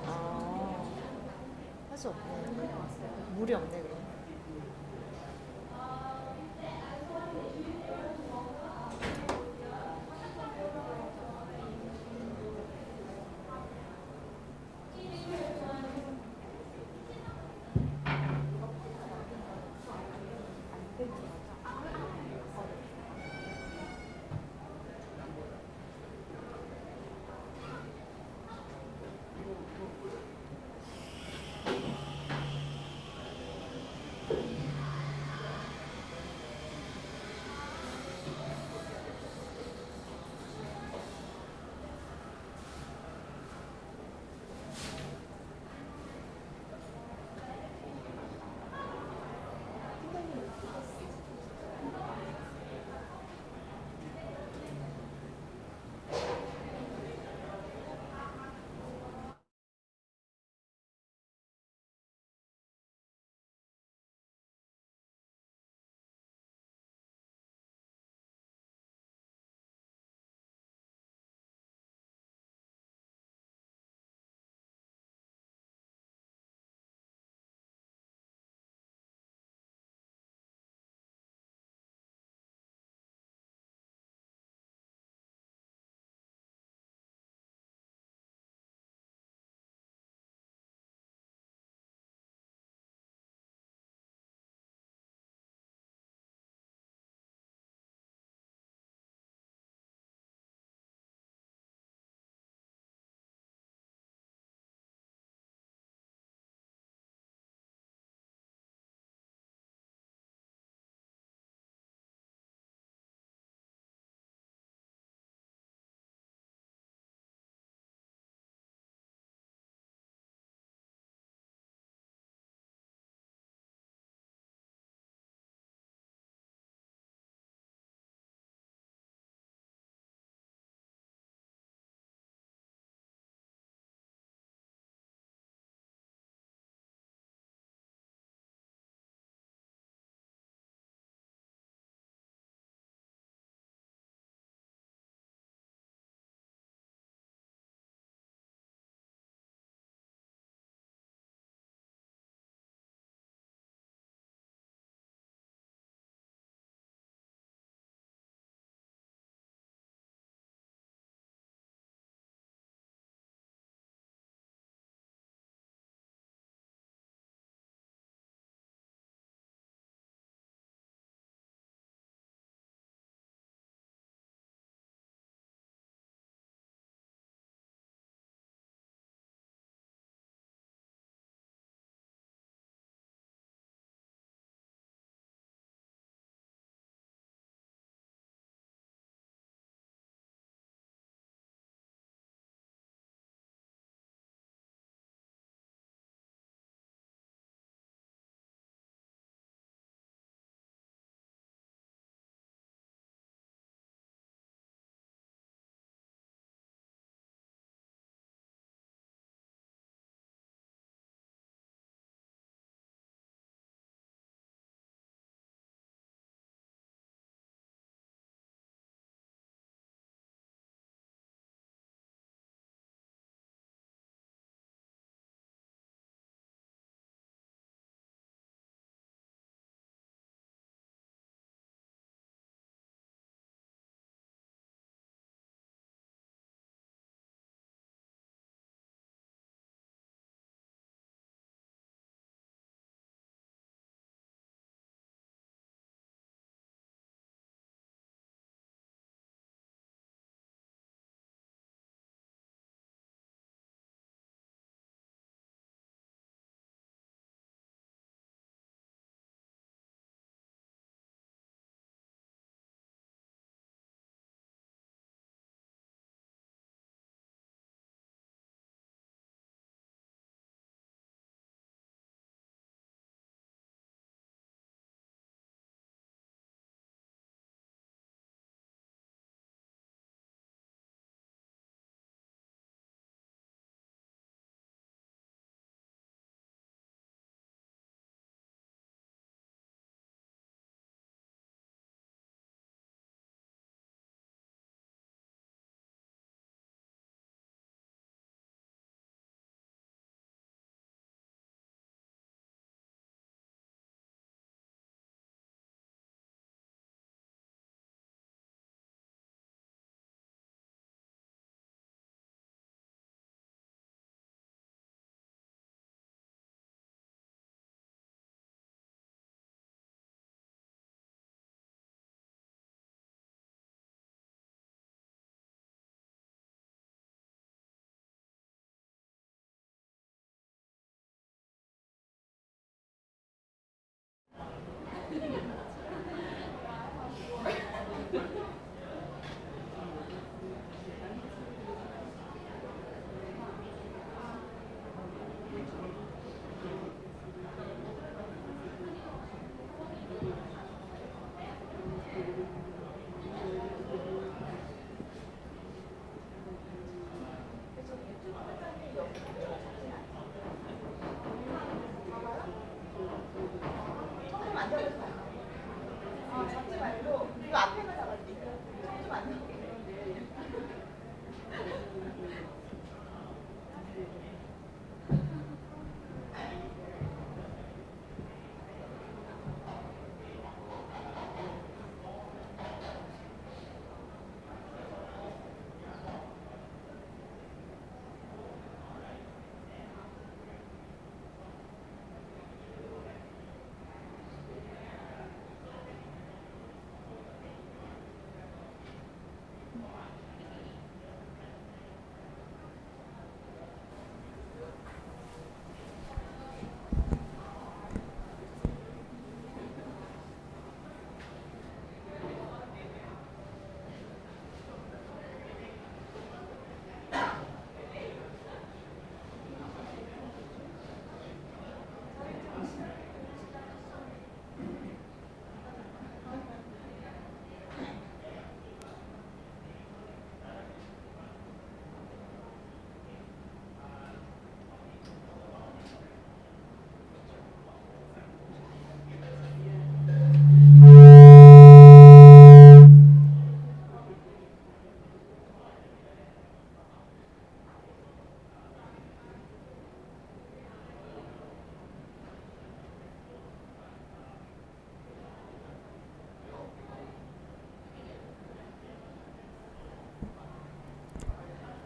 아, 할 수 없네. 물이 없네, 그럼.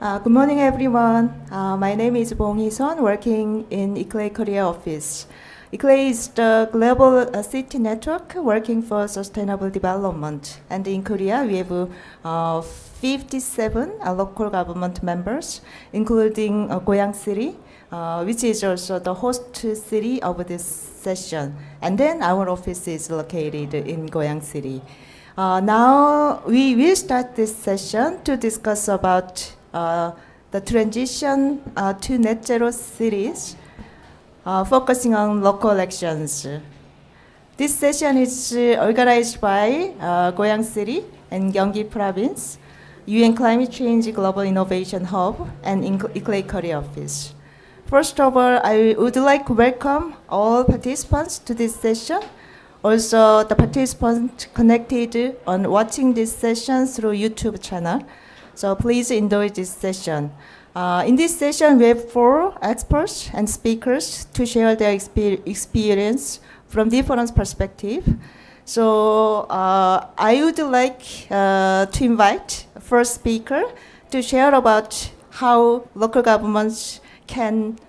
Good morning, everyone. My name is Bong Hee-son, working in ICLEI Korea office. ICLEI is the global city network working for sustainable development. And in Korea, we have 57 local government members, including Goyang City, which is also the host city of this session. And then our office is located in Goyang City. Now we will start this session to discuss about the transition to net zero cities, focusing on local actions. This session is organized by Goyang City and Gyeonggi Province, UN Climate Change Global Innovation Hub, and ICLEI Korea office. First of all, I would like to welcome all participants to this session. Also, the participants connected on watching this session through YouTube channel. So please enjoy this session. In this session, we have 4 experts and speakers to share their experience from different perspectives. So I would like to invite first speaker to share about how local governments can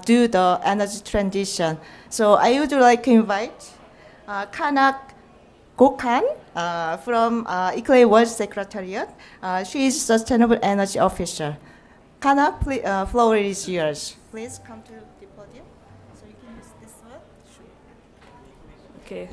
do the energy transition. So I would like to invite Kanak Gokhan from ICLEI World Secretariat. She is Sustainable Energy Officer. Kanak, floor is yours. Please come to the podium. So you can use this one. Okay.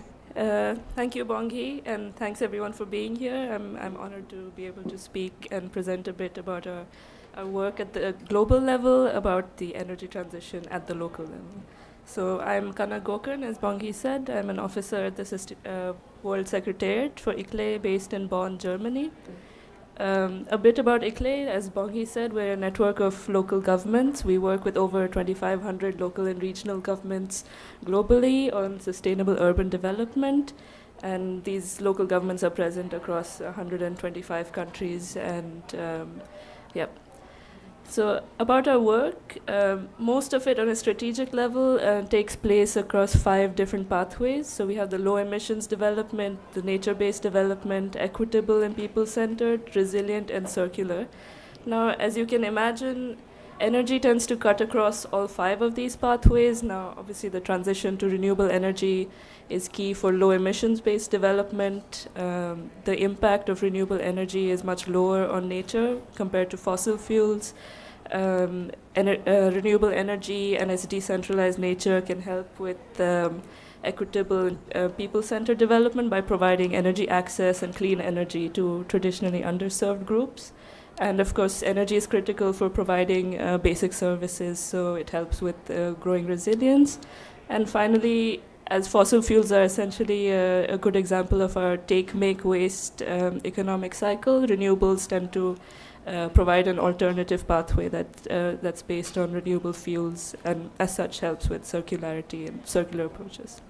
Thank you, Bonghi, and thanks everyone for being here. I'm honored to be able to speak and present a bit about our work at the global level about the energy transition at the local level. So I'm Kanak Gokhan, as Bonghi said. I'm an officer at the World Secretariat for ICLEI based in Bonn, Germany. A bit about ICLEI, as Bonghi said, we're a network of local governments. We work with over 2,500 local and regional governments globally on sustainable urban development. And these local governments are present across 125 countries. And So about our work, most of it on a strategic level takes place across 5 different pathways. So we have the low emissions development, the nature-based development, equitable and people-centered, resilient and circular. Now, as you can imagine, energy tends to cut across all 5 of these pathways. Now, obviously the transition to renewable energy is key for low emissions-based development. The impact of renewable energy is much lower on nature compared to fossil fuels. Renewable energy and its decentralized nature can help with equitable people-centered development by providing energy access and clean energy to traditionally underserved groups. And of course, energy is critical for providing basic services, so it helps with growing resilience. And finally, as fossil fuels are essentially a good example of our take, make, waste economic cycle, renewables tend to provide an alternative pathway that's based on renewable fuels and as such helps with circularity and circular approaches.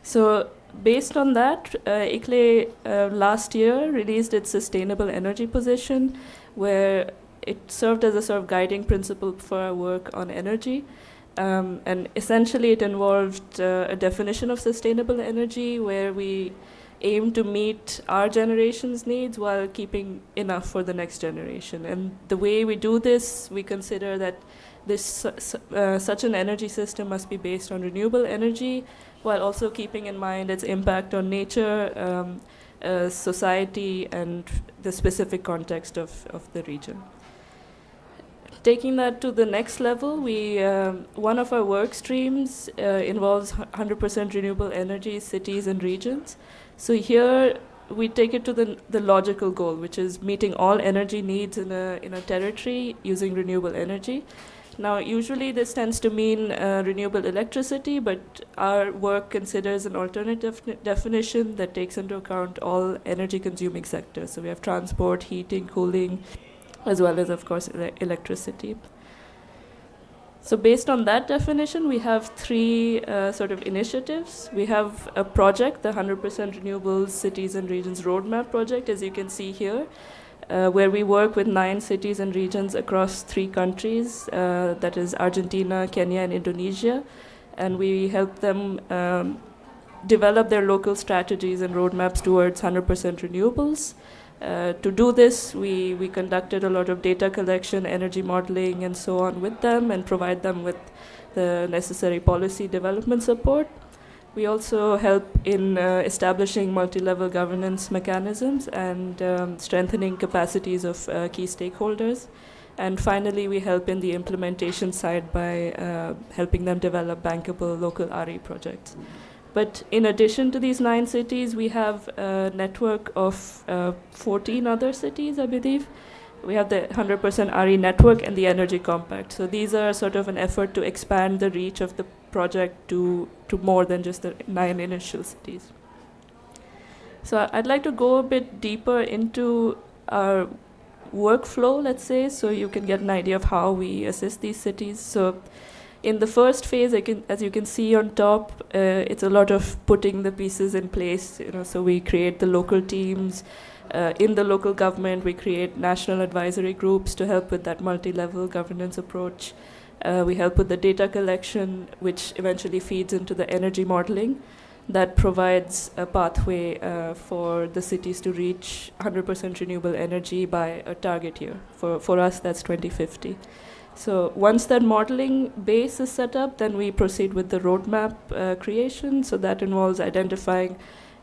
So based on that, ICLEI last year released its sustainable energy position, where it served as a sort of guiding principle for our work on energy. And essentially it involved a definition of sustainable energy where we aim to meet our generation's needs while keeping enough for the next generation. And the way we do this, we consider that such an energy system must be based on renewable energy while also keeping in mind its impact on nature, society, and the specific context of the region. Taking that to the next level, one of our work streams involves 100% renewable energy cities and regions. So here we take it to the logical goal, which is meeting all energy needs in a territory using renewable energy. Now, usually this tends to mean renewable electricity, but our work considers an alternative definition that takes into account all energy-consuming sectors. So we have transport, heating, cooling, as well as, of course, electricity. So based on that definition, we have 3 sort of initiatives. We have a project, the 100% Renewable Cities and Regions Roadmap project, as you can see here, where we work with 9 cities and regions across 3 countries, that is Argentina, Kenya, and Indonesia. And we help them develop their local strategies and roadmaps towards 100% renewables. To do this, we conducted a lot of data collection, energy modeling, and so on with them, and provide them with the necessary policy development support. We also help in establishing multi-level governance mechanisms and strengthening capacities of key stakeholders. And finally, we help in the implementation side by helping them develop bankable local RE projects. But in addition to these 9 cities, we have a network of 14 other cities, I believe. We have the 100% RE network and the Energy Compact. So these are sort of an effort to expand the reach of the project to more than just the 9 initial cities. So I'd like to go a bit deeper into our workflow, let's say, so you can get an idea of how we assist these cities. So in the first phase, as you can see on top, it's a lot of putting the pieces in place. So we create the local teams. In the local government, we create national advisory groups to help with that multi-level governance approach. We help with the data collection, which eventually feeds into the energy modeling that provides a pathway for the cities to reach 100% renewable energy by a target year. For us, that's 2050. So once that modeling base is set up, then we proceed with the roadmap creation. So that involves identifying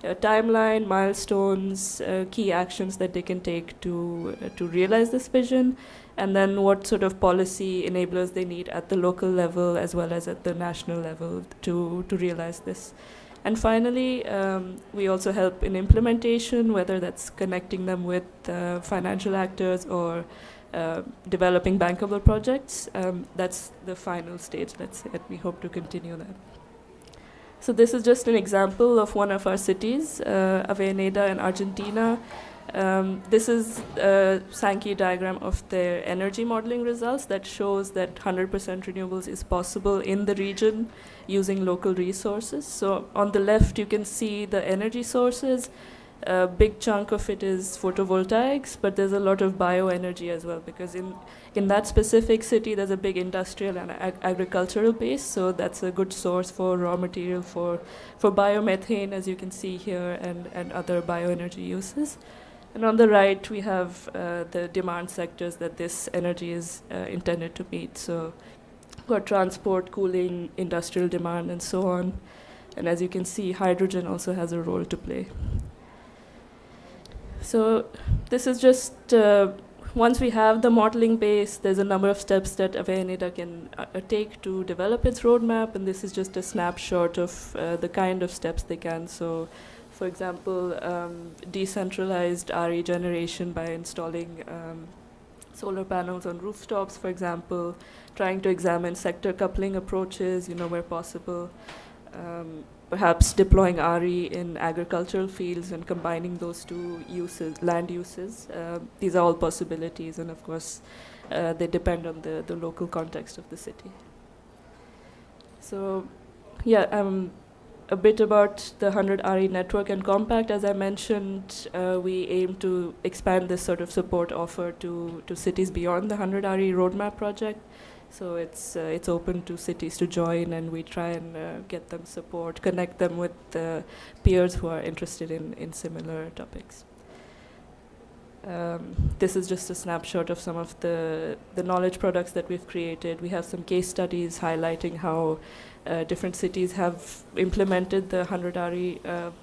a timeline, milestones, key actions that they can take to realize this vision, and then what sort of policy enablers they need at the local level as well as at the national level to realize this. And finally, we also help in implementation, whether that's connecting them with financial actors or developing bankable projects. That's the final stage, let's say, and we hope to continue that. So this is just an example of one of our cities, Avellaneda in Argentina. This is a Sankey diagram of their energy modeling results that shows that 100% renewables is possible in the region using local resources. So on the left, you can see the energy sources. A big chunk of it is photovoltaics, but there's a lot of bioenergy as well, because in that specific city, there's a big industrial and agricultural base, so that's a good source for raw material for biomethane, as you can see here, and other bioenergy uses. And on the right, we have the demand sectors that this energy is intended to meet. So we've got transport, cooling, industrial demand, and so on. And as you can see, hydrogen also has a role to play. So this is just, once we have the modeling base, there's a number of steps that Avellaneda can take to develop its roadmap, and this is just a snapshot of the kind of steps they can. So, for example, decentralized RE generation by installing solar panels on rooftops, for example, trying to examine sector coupling approaches, where possible. Perhaps deploying RE in agricultural fields and combining those two uses, land uses. These are all possibilities, and of course, they depend on the local context of the city. So, yeah, a bit about the 100 RE network and compact. As I mentioned, we aim to expand this sort of support offer to cities beyond the 100 RE roadmap project. So it's open to cities to join, and we try and get them support, connect them with peers who are interested in similar topics. This is just a snapshot of some of the knowledge products that we've created. We have some case studies highlighting how different cities have implemented the 100 RE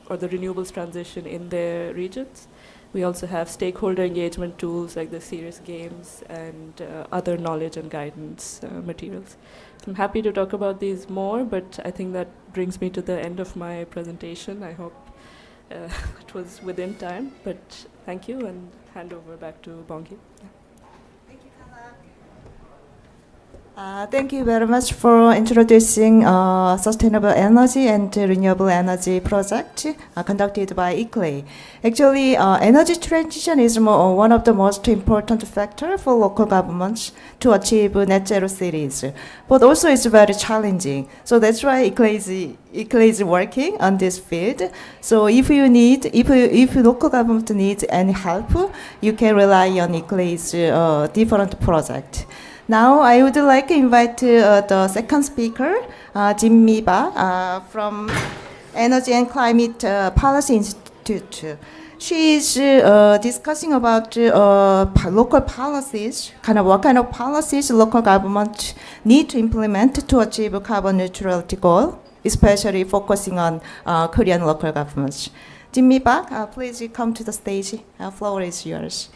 or the renewables transition in their regions. We also have stakeholder engagement tools like the serious games and other knowledge and guidance materials. So I'm happy to talk about these more, but I think that brings me to the end of my presentation. I hope it was within time, but thank you, and hand over back to Bongi. Thank you very much for introducing sustainable energy and renewable energy project conducted by ICLEI. Actually, energy transition is one of the most important factors for local governments to achieve net zero cities, but also it's very challenging. So that's why ICLEI is working on this field. So if local government needs any help, you can rely on ICLEI's different project. Now I would like to invite the second speaker, Jim Miba from Energy and Climate Policy Institute. She is discussing about local policies, kind of what kind of policies local government need to implement to achieve carbon neutrality goal, especially focusing on Korean local governments. Jimmy Park, please come to the stage. Floor is yours.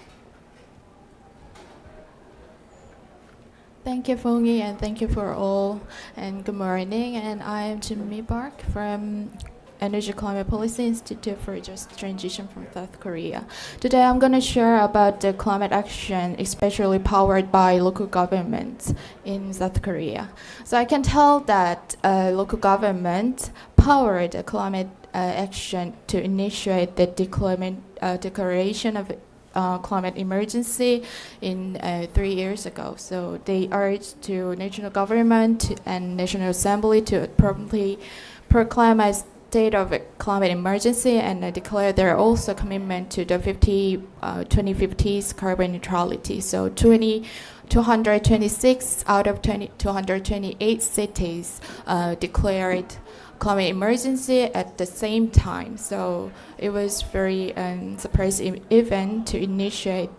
Thank you, Fongi, and thank you for all. And good morning. And I am Jimmy Park from Energy Climate Policy Institute for Just Transition from South Korea. Today, I'm going to share about the climate action, especially powered by local governments in South Korea. So I can tell that local government powered the climate action to initiate the declaration of climate emergency in 3 years ago. So they urged to national government and National Assembly to promptly proclaim a state of climate emergency and declare their also commitment to the 2050's carbon neutrality. So 226 out of 228 cities declared climate emergency at the same time. So it was very surprise event to initiate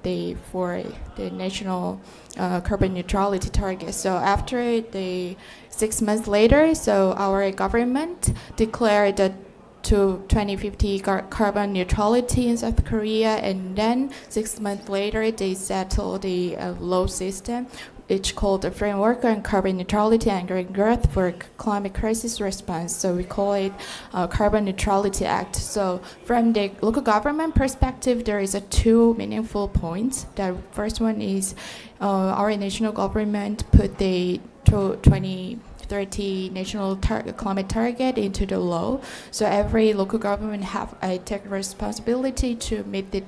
for the national carbon neutrality target. So after the 6 months later, so our government declared that to 2050 carbon neutrality in South Korea, and then 6 months later they settled the law system, which called the Framework on Carbon Neutrality and Green Growth for Climate Crisis Response. So we call it Carbon Neutrality Act. So from the local government perspective, there is two meaningful points. The first one is our national government put the 2030 national climate target into the law. So every local government have a take responsibility to meet the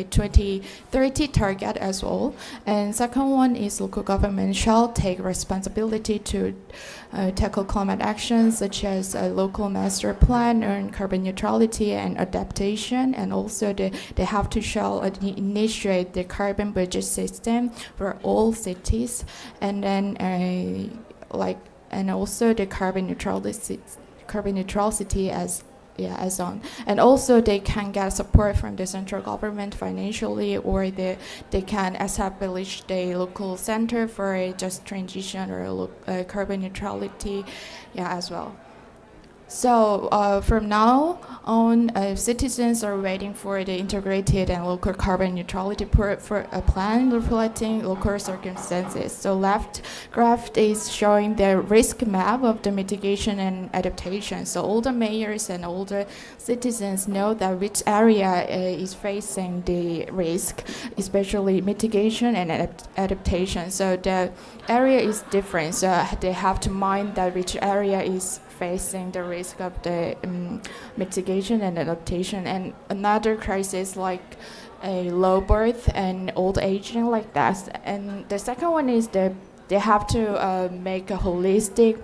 2030 target as well. And second one is local government shall take responsibility to tackle climate actions such as a local master plan on carbon neutrality and adaptation, and also they have to shall initiate the carbon budget system for all cities, and then and also the carbon neutrality as on. And also they can get support from the central government financially, or they can establish the local center for a just transition or carbon neutrality as well. So from now on, citizens are waiting for the integrated and local carbon neutrality for a plan reflecting local circumstances. So left graph is showing the risk map of the mitigation and adaptation. So all the mayors and all the citizens know that which area is facing the risk, especially mitigation and adaptation. So the area is different. So they have to mind that which area is facing the risk of the mitigation and adaptation. And another crisis like a low birth and old aging like that. And the second one is that they have to make a holistic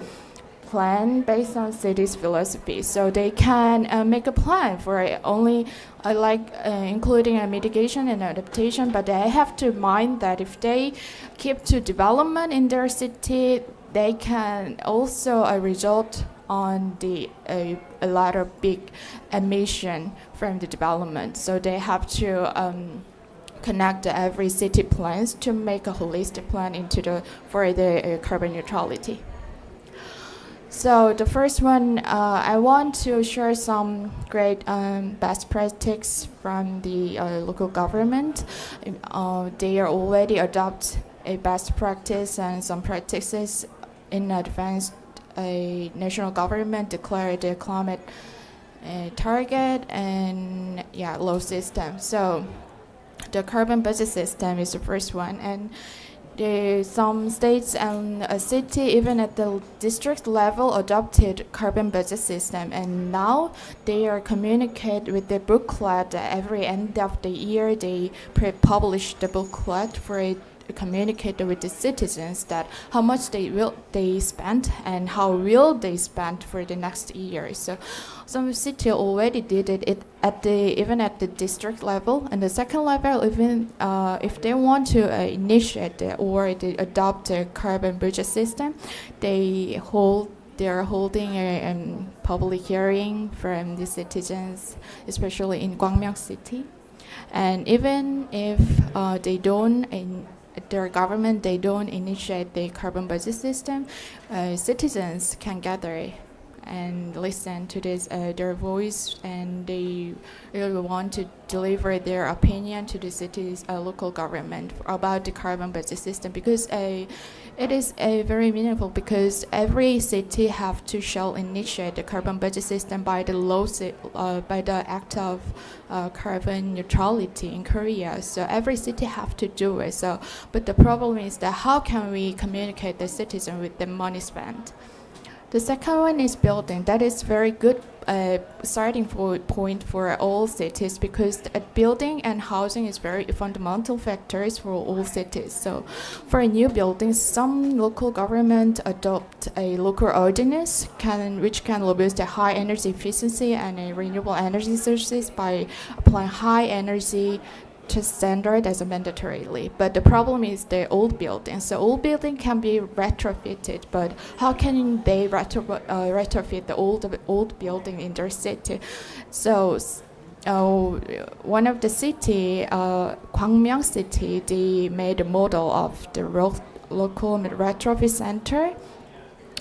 plan based on city's philosophy. So they can make a plan for only including a mitigation and adaptation, but they have to mind that if they keep to development in their city, they can also result on a lot of big emission from the development. So they have to connect every city plans to make a holistic plan for the carbon neutrality. So the first one, I want to share some great best practices from the local government. They are already adopt a best practice and some practices in advance. A national government declared a climate target and law system. So the carbon budget system is the first one, and some states and a city, even at the district level, adopted carbon budget system, and now they are communicate with the booklet every end of the year. They publish the booklet for it. Communicate with the citizens that how much they spend and how will they spend for the next year. So some city already did it even at the district level, and the second level, even if they want to initiate or they adopt a carbon budget system, they are holding a public hearing from the citizens, especially in Gwangmyeong City. And even if they don't, in their government, they don't initiate the carbon budget system, citizens can gather and listen to this their voice, and they really want to deliver their opinion to the city's local government about the carbon budget system, because it is very meaningful, because every city have to shall initiate the carbon budget system by the act of carbon neutrality in Korea. So every city have to do it. So, but the problem is that how can we communicate the citizen with the money spent? The second one is building. That is very good starting point for all cities, because building and housing is very fundamental factors for all cities. So for new buildings, some local government adopt a local ordinance which can boost the high energy efficiency and renewable energy sources by applying high energy standard as a mandatorily. But the problem is the old building. So old building can be retrofitted, but how can they retrofit the old building in their city? So one of the city, Gwangmyeong City, they made a model of the local retrofit center.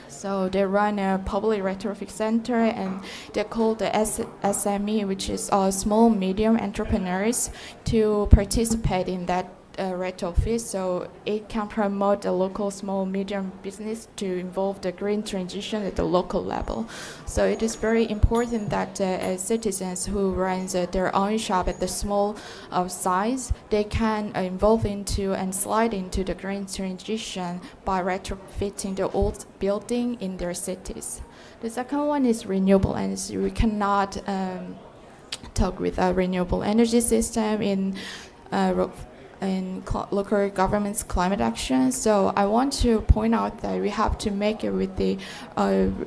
So they run a public retrofit center, and they call the SME, which is small medium entrepreneurs, to participate in that retrofit. So it can promote the local small medium business to involve the green transition at the local level. So it is very important that citizens who run their own shop at the small size, they can involve into and slide into the green transition by retrofitting the old building in their cities. The second one is renewable energy. We cannot talk with a renewable energy system in local government's climate action. So I want to point out that we have to make it with the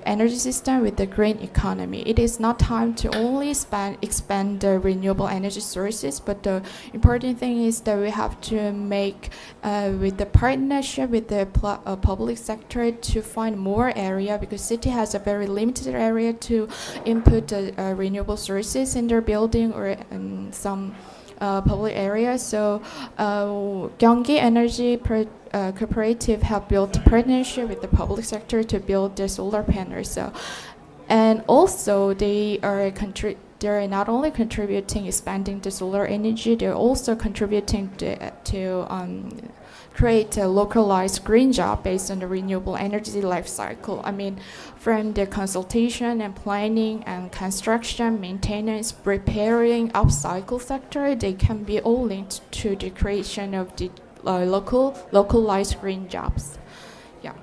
energy system with the green economy. It is not time to only expand the renewable energy sources, but the important thing is that we have to make with the partnership with the public sector to find more area, because city has a very limited area to input renewable sources in their building or in some public areas. So Gyeonggi Energy Cooperative have built a partnership with the public sector to build the solar panels. So, and also they are they're not only contributing expanding the solar energy, they're also contributing to create a localized green job based on the renewable energy life cycle. I mean, from the consultation and planning and construction, maintenance, repairing, upcycle sector, they can be all linked to the creation of the localized green jobs. Yeah.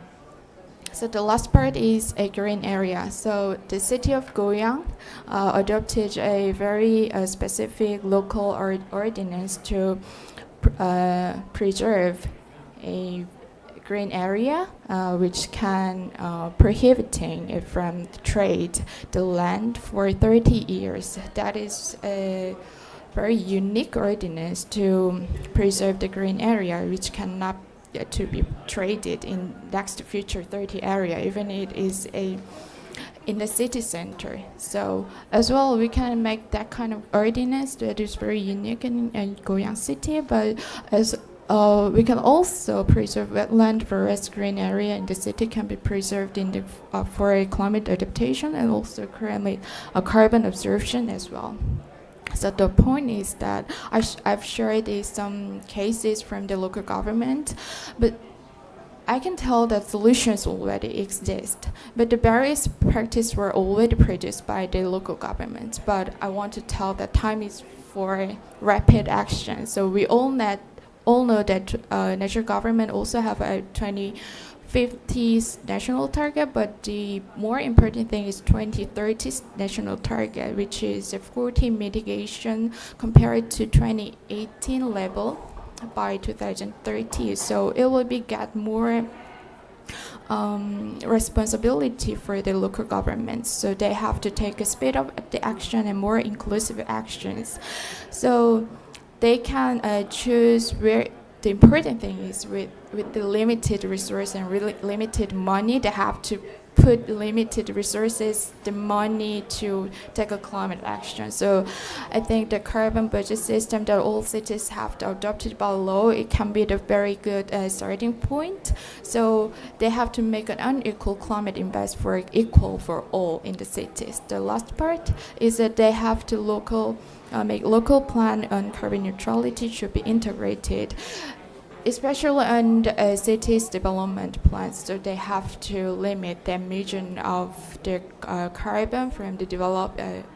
So the last part is a green area. So the city of Goyang adopted a very specific local ordinance to preserve a green area, which can prohibiting it from trade the land for 30 years. That is a very unique ordinance to preserve the green area, which cannot to be traded in next future 30 area, even it is in the city center. So as well, we can make that kind of ordinance that is very unique in Goyang City, but as we can also preserve wetland, forest, green area in the city can be preserved in the for a climate adaptation and also currently a carbon absorption as well. So the point is that I've shared some cases from the local government, but I can tell that solutions already exist, but the various practices were already produced by the local government. But I want to tell that time is for rapid action. So we all know that national government also have a 2050 national target, but the more important thing is 2030 national target, which is a 40 mitigation compared to 2018 level by 2030. So it will be get more responsibility for the local governments. So they have to take a speed of the action and more inclusive actions. So they can choose where. The important thing is with the limited resource and really limited money, they have to put limited resources, the money to take a climate action. So I think the carbon budget system that all cities have adopted by law, it can be the very good starting point. So they have to make an unequal climate invest for equal for all in the cities. The last part is that they have to make local plan on carbon neutrality should be integrated, especially on the cities development plans. So they have to limit the emission of the carbon from the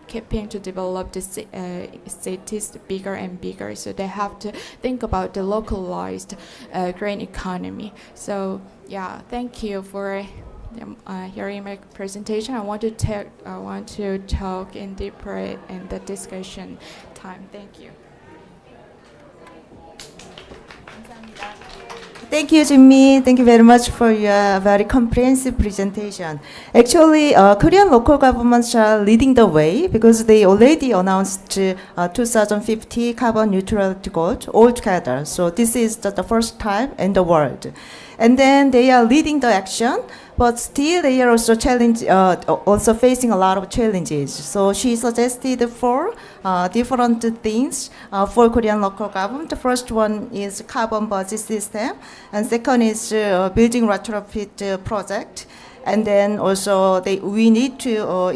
keeping to develop the cities bigger and bigger. So they have to think about the localized green economy. So yeah, thank you for hearing my presentation. I want to talk in deeper in the discussion time. Thank you. Thank you, Jimmy. Thank you very much for your very comprehensive presentation. Actually, Korean local governments are leading the way because they already announced 2050 carbon neutrality goal altogether. So this is the first time in the world. And then they are leading the action, but still they are also facing a lot of challenges. So she suggested four different things for Korean local government. The first one is carbon budget system, and second is building retrofit project. And then also we need to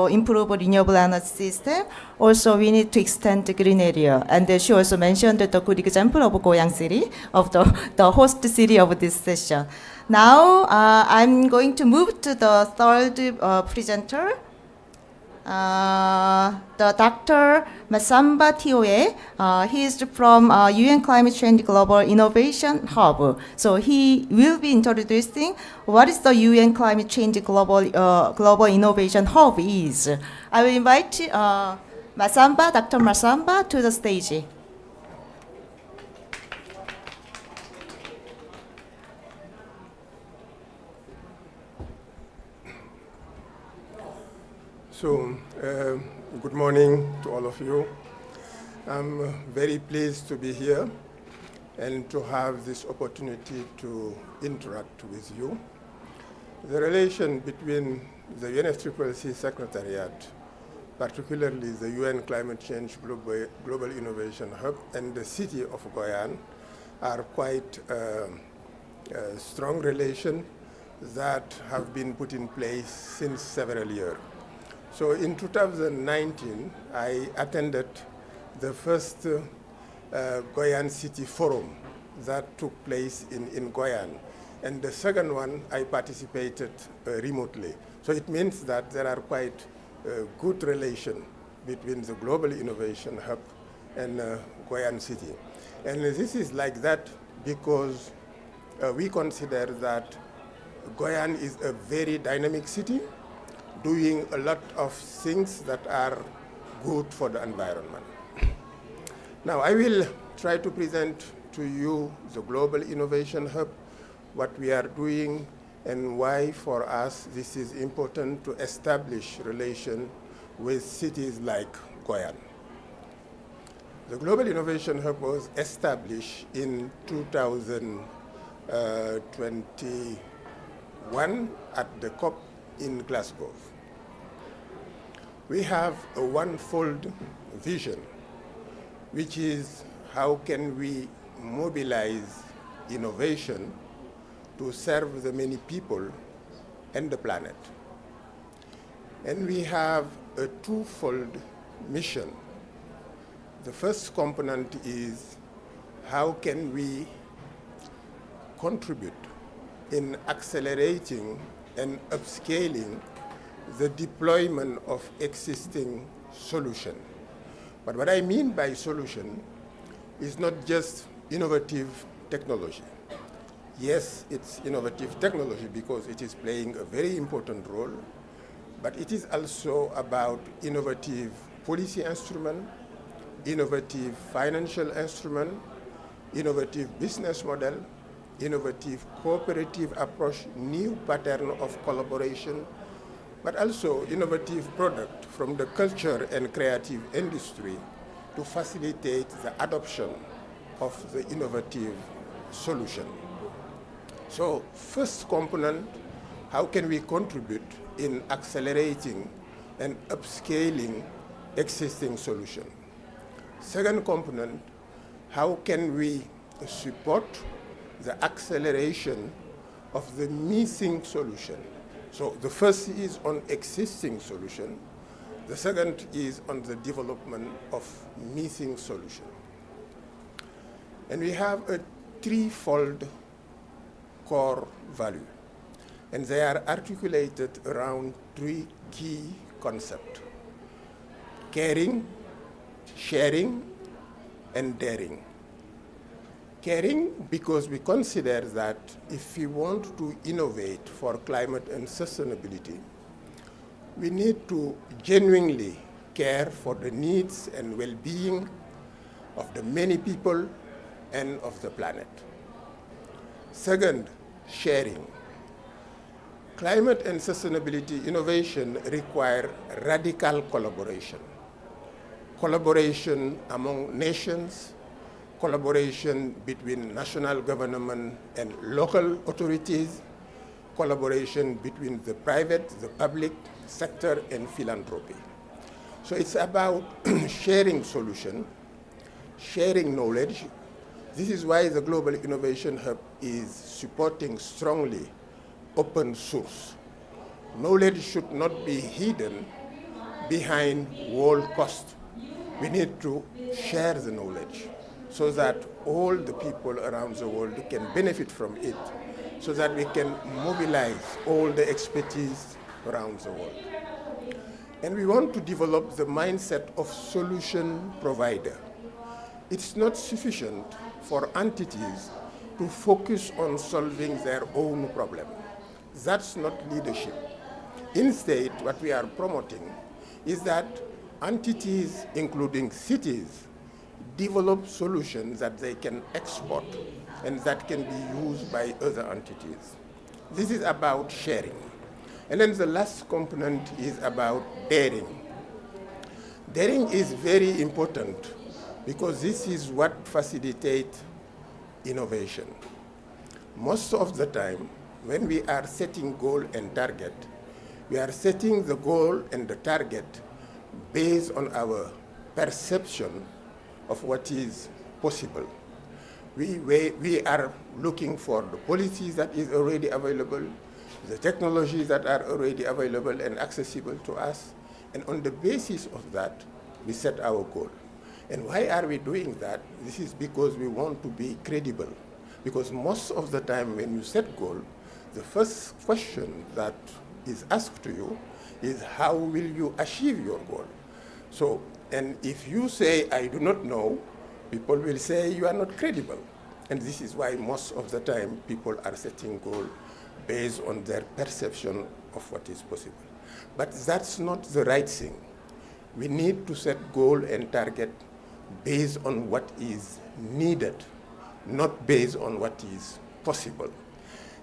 improve renewable energy system. Also, we need to extend the green area. And she also mentioned the good example of Goyang City, of the host city of this session. Now, I'm going to move to the third presenter. The Dr. Masamba Tioe. He is from UN Climate Change Global Innovation Hub. So he will be introducing what is the UN Climate Change Global Innovation Hub is. I will invite Dr. Masamba to the stage. So, good morning to all of you. I'm very pleased to be here and to have this opportunity to interact with you. The relation between the UNFCCC Secretariat, particularly the UN Climate Change Global Innovation Hub, and the city of Goyan are quite a strong relation that have been put in place since several years. So in 2019, I attended the first Goyan City Forum that took place in Goyan. And the second one, I participated remotely. So it means that there are quite good relation between the Global Innovation Hub and Goyan City. And this is like that because we consider that Goyan is a very dynamic city, doing a lot of things that are good for the environment. Now, I will try to present to you the Global Innovation Hub, what we are doing, and why for us this is important to establish relation with cities like Goyan. The Global Innovation Hub was established in 2021 at the COP in Glasgow. We have a one-fold vision, which is how can we mobilize innovation to serve the many people and the planet. And we have a twofold mission. The first component is how can we contribute in accelerating and upscaling the deployment of existing solution. But what I mean by solution is not just innovative technology. Yes, it's innovative technology because it is playing a very important role, but it is also about innovative policy instrument, innovative financial instrument, innovative business model, innovative cooperative approach, new pattern of collaboration, but also innovative product from the culture and creative industry to facilitate the adoption of the innovative solution. So first component, how can we contribute in accelerating and upscaling existing solutions? Second component, how can we support the acceleration of the missing solution? So the first is on existing solution. The second is on the development of missing solution. And we have a threefold core value. And they are articulated around three key concepts: caring, sharing, and daring. Caring because we consider that if we want to innovate for climate and sustainability, we need to genuinely care for the needs and well-being of the many people and of the planet. Second, sharing. Climate and sustainability innovation require radical collaboration. Collaboration among nations, collaboration between national government and local authorities, collaboration between the private, the public sector, and philanthropy. So it's about sharing solutions, sharing knowledge. This is why the Global Innovation Hub is supporting strongly open source. Knowledge should not be hidden behind wall cost. We need to share the knowledge so that all the people around the world can benefit from it, so that we can mobilize all the expertise around the world. And we want to develop the mindset of solution provider. It's not sufficient for entities to focus on solving their own problem. That's not leadership. Instead, what we are promoting is that entities, including cities, develop solutions that they can export and that can be used by other entities. This is about sharing. And then the last component is about daring. Daring is very important because this is what facilitates innovation. Most of the time, when we are setting goal and target, we are setting the goal and the target based on our perception of what is possible. We are looking for the policies that is already available, the technologies that are already available and accessible to us, and on the basis of that, we set our goal. And why are we doing that? This is because we want to be credible. Because most of the time when you set goal, the first question that is asked to you is how will you achieve your goal? So, and if you say, I do not know, people will say you are not credible. And this is why most of the time people are setting goals based on their perception of what is possible. But that's not the right thing. We need to set goal and target based on what is needed, not based on what is possible.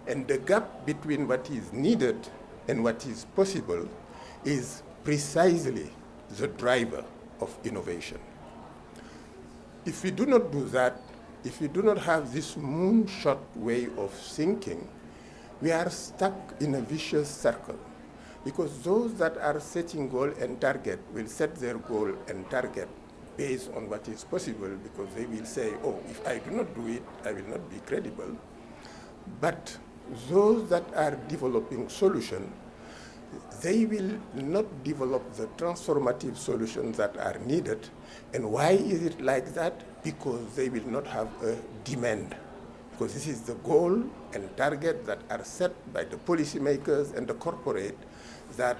And the gap between what is needed and what is possible is precisely the driver of innovation. If we do not do that, if we do not have this moonshot way of thinking, we are stuck in a vicious circle. Because those that are setting goal and target will set their goal and target based on what is possible, because they will say, oh, if I do not do it, I will not be credible. But those that are developing solutions, they will not develop the transformative solutions that are needed. And why is it like that? Because they will not have a demand. Because this is the goal and target that are set by the policymakers and the corporate that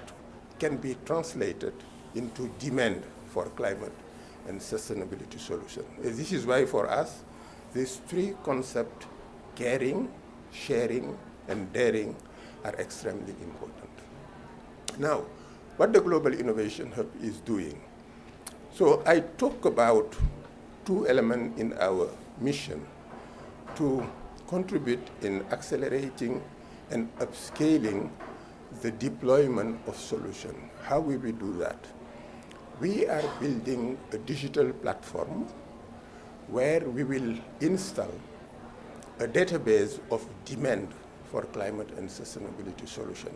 can be translated into demand for climate and sustainability solutions. This is why for us, these three concepts, caring, sharing, and daring, are extremely important. Now, what the Global Innovation Hub is doing. So I talk about two elements in our mission to contribute in accelerating and upscaling the deployment of solutions. How will we do that? We are building a digital platform where we will install a database of demand for climate and sustainability solution.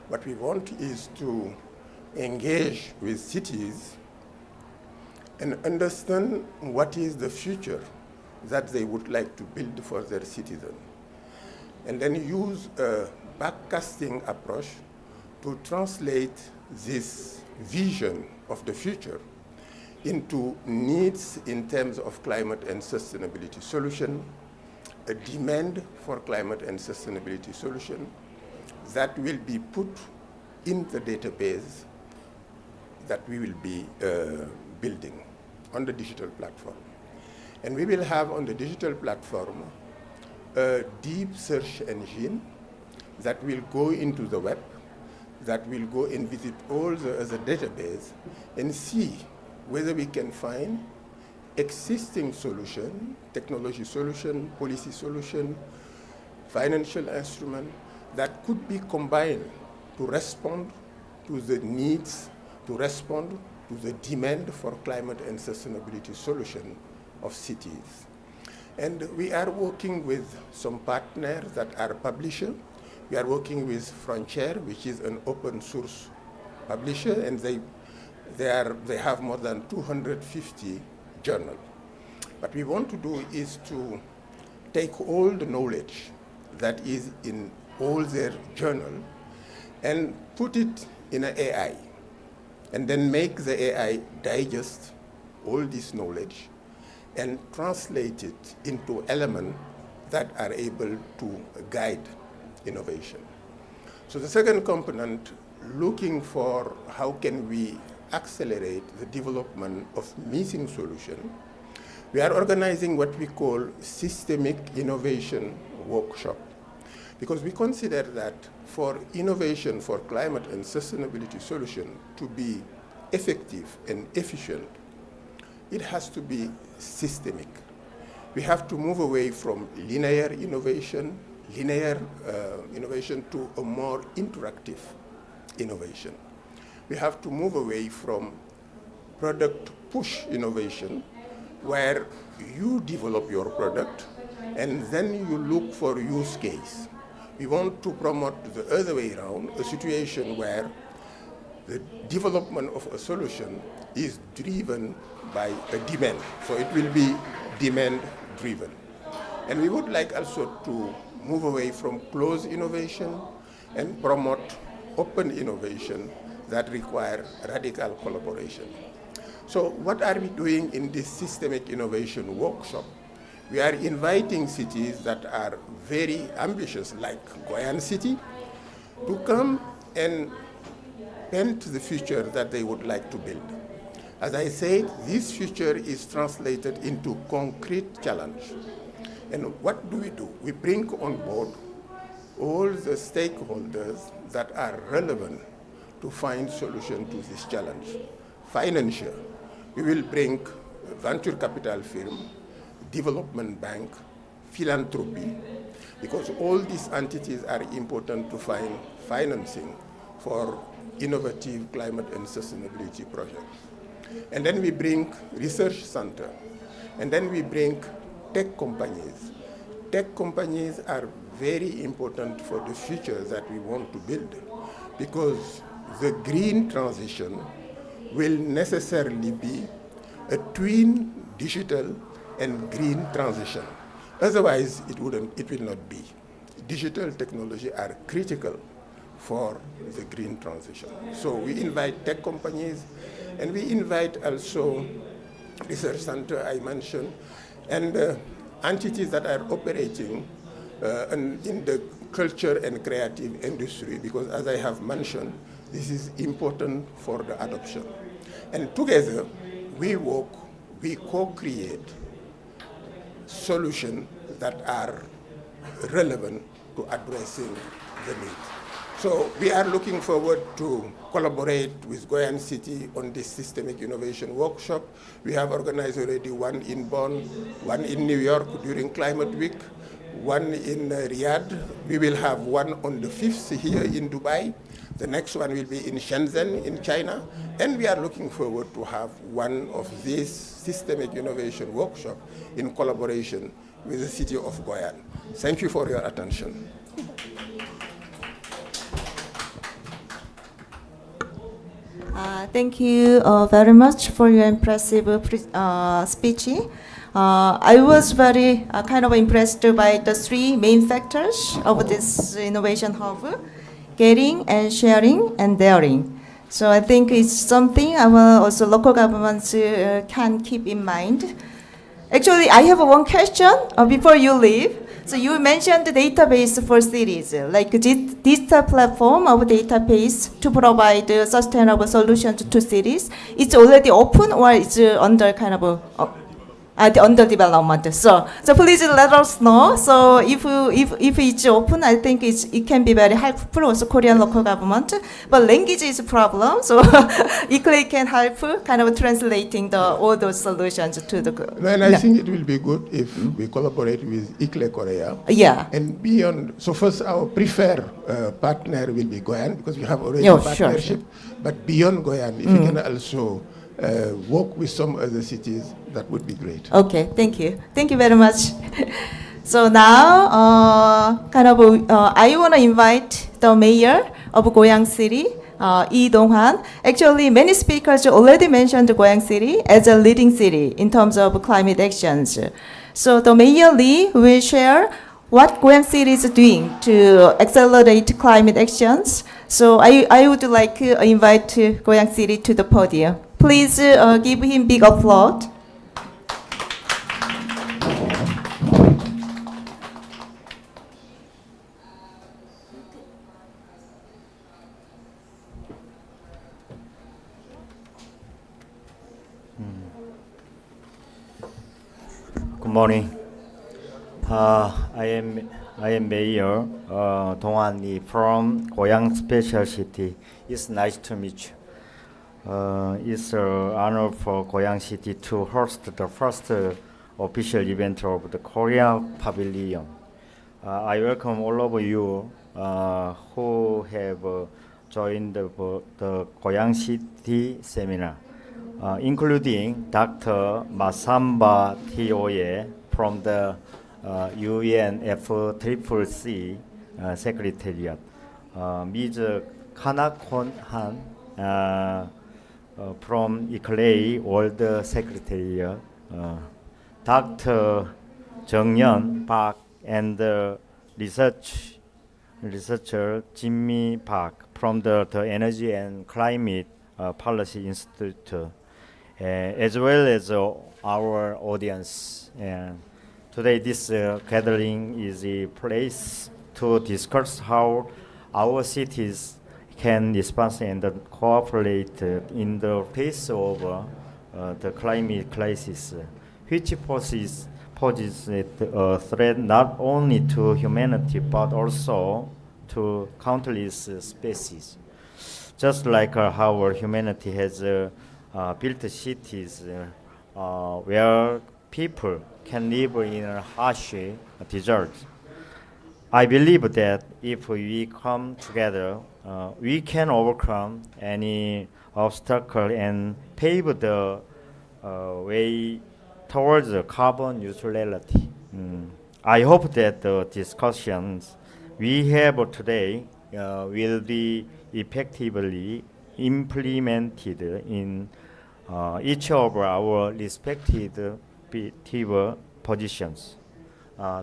What we want is to engage with cities and understand what is the future that they would like to build for their citizens. And then use a backcasting approach to translate this vision of the future into needs in terms of climate and sustainability solution, a demand for climate and sustainability solution that will be put in the database that we will be building on the digital platform. And we will have on the digital platform a deep search engine that will go into the web, that will go and visit all the other database and see whether we can find existing solution, technology solution, policy solution, financial instrument that could be combined to respond to the needs, to respond to the demand for climate and sustainability solution of cities. And we are working with some partners that are publishers. We are working with Frontier, which is an open source publisher, and they have more than 250 journals. What we want to do is to take all the knowledge that is in all their journals and put it in an AI, and then make the AI digest all this knowledge and translate it into elements that are able to guide innovation. So the second component, looking for how can we accelerate the development of missing solutions, we are organizing what we call systemic innovation workshop, because we consider that for innovation for climate and sustainability solution to be effective and efficient, it has to be systemic. We have to move away from linear innovation to a more interactive innovation. We have to move away from product push innovation, where you develop your product and then you look for use case. We want to promote the other way around, a situation where the development of a solution is driven by a demand. So it will be demand driven. And we would like also to move away from closed innovation and promote open innovation that require radical collaboration. So what are we doing in this systemic innovation workshop? We are inviting cities that are very ambitious, like Goyan City, to come and paint the future that they would like to build. As I said, this future is translated into concrete challenge. And what do? We bring on board all the stakeholders that are relevant to find solution to this challenge. Financial, we will bring venture capital firm, development bank, philanthropy, because all these entities are important to find financing for innovative climate and sustainability projects. And then we bring research center, and then we bring tech companies. Tech companies are very important for the future that we want to build, because the green transition will necessarily be a twin digital and green transition. Otherwise, it will not be. Digital technology are critical for the green transition. So we invite tech companies, and we invite also research center I mentioned, and entities that are operating in the culture and creative industry, because as I have mentioned, this is important for the adoption. And together, we work, we co-create solutions that are relevant to addressing the need. So we are looking forward to collaborate with Goyan City on this systemic innovation workshop. We have organized already one in Bonn, one in New York during Climate Week, one in Riyadh. We will have one on the 5th here in Dubai. The next one will be in Shenzhen in China. And we are looking forward to have one of these systemic innovation workshops in collaboration with the city of Goyan. Thank you for your attention. Thank you very much for your impressive speech. I was very kind of impressed by the three main factors of this innovation hub: caring and sharing and daring. So I think it's something our also local governments can keep in mind. Actually, I have one question before you leave. So you mentioned the database for cities, like digital platform of database to provide sustainable solutions to cities. It's already open or it's under kind of under development. So please let us know. So if it's open, I think it can be very helpful also Korean local government. But language is a problem. So ICLEI can help kind of translating all those solutions to the. And I think it will be good if we collaborate with ICLEI Korea. Yeah. And beyond, so first our preferred partner will be Goyan because we have already Yeah, a partnership. sure. But beyond Goyan, if we can also work with some other cities, that would be great. Okay, thank you. Thank you very much. So now, I want to invite the mayor of Goyang City, Lee Dong-han. Actually, many speakers already mentioned Goyang City as a leading city in terms of climate actions. So the Mayor Lee will share what Goyang City is doing to accelerate climate actions. So I would like to invite Goyang City to the podium. Please give him big applause. Good morning. I am Mayor Dong-han Lee from Goyang Special City. It's nice to meet you. It's an honor for Goyang City to host the first official event of the Korea Pavilion. I welcome all of you who have joined the Goyang City seminar, including Dr. Masamba Tioye from the UNFCCC Secretariat, Ms. Kanakon Han from ICLEI World Secretariat, Dr. Jung-yeon Park and researcher Jimmy Park from the Energy and Climate Policy Institute, as well as our audience. Today this gathering is a place to discuss how our cities can respond and cooperate in the face of the climate crisis, which poses a threat not only to humanity but also to countless species. Just like how our humanity has built cities where people can live in a harsh desert. I believe that if we come together, we can overcome any obstacle and pave the way towards carbon neutrality. I hope that the discussions we have today will be effectively implemented in each of our respective positions.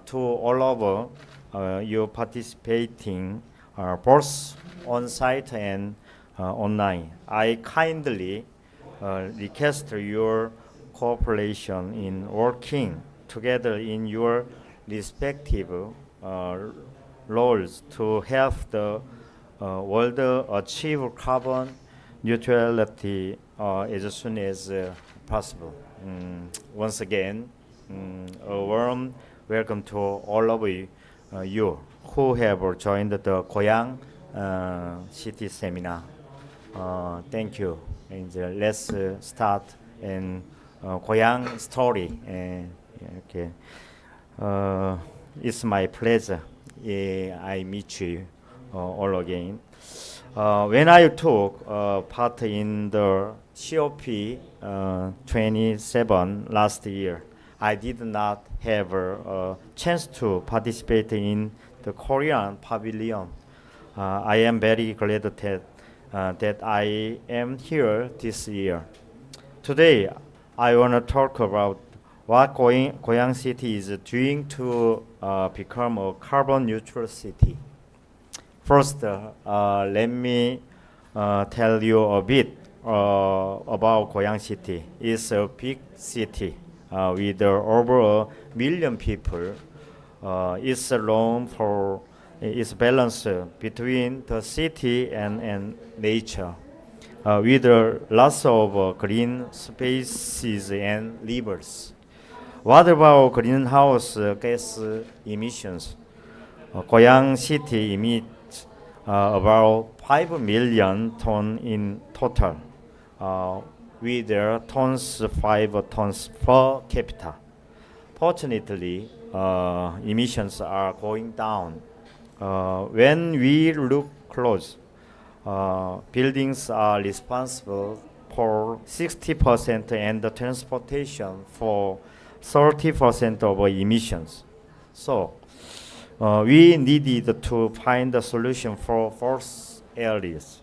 To all of you participating both on-site and online, I kindly request your cooperation in working together in your respective roles to help the world achieve carbon neutrality as soon as possible. Once again, a warm welcome to all of you who have joined the Goyang City Seminar. Thank you. And let's start in Goyang story. Okay. It's my pleasure. I meet you all again. When I took part in the COP 27 last year, I did not have a chance to participate in the Korean pavilion. I am very glad that I am here this year. Today, I want to talk about what Goyang City is doing to become a carbon neutral city. First, let me tell you a bit about Goyang City. It's a big city with over 1 million people. It's known for its balance between the city and nature, with lots of green spaces and rivers. What about greenhouse gas emissions? Goyang City emits about 5 million tons in total, with 5 tons per capita. Fortunately, emissions are going down. When we look close, buildings are responsible for 60% and the transportation for 30% of emissions. So, we needed to find a solution for both areas.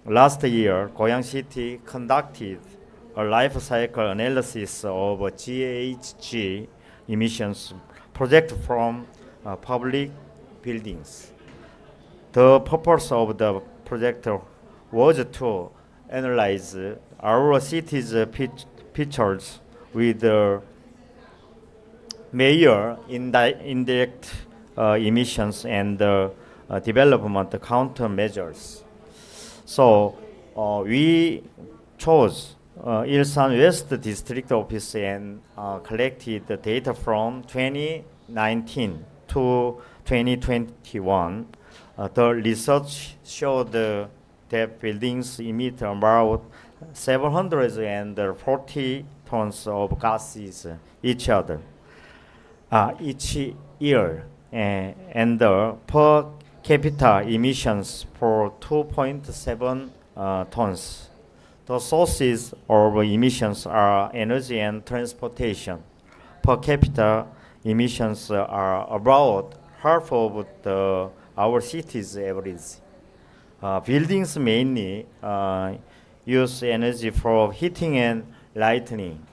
Last year, Goyang City conducted a life cycle analysis of GHG emissions project from public buildings. The purpose of the project was to analyze our city's features with major indirect emissions and development countermeasures. So we chose Ilsan West District Office and collected the data from 2019 to 2021. The research showed that buildings emit about 740 tons of gases each year, and the per capita emissions for 2.7 tons. The sources of emissions are energy and transportation. Per capita emissions are about half of our city's average. Buildings mainly use energy for heating and lighting.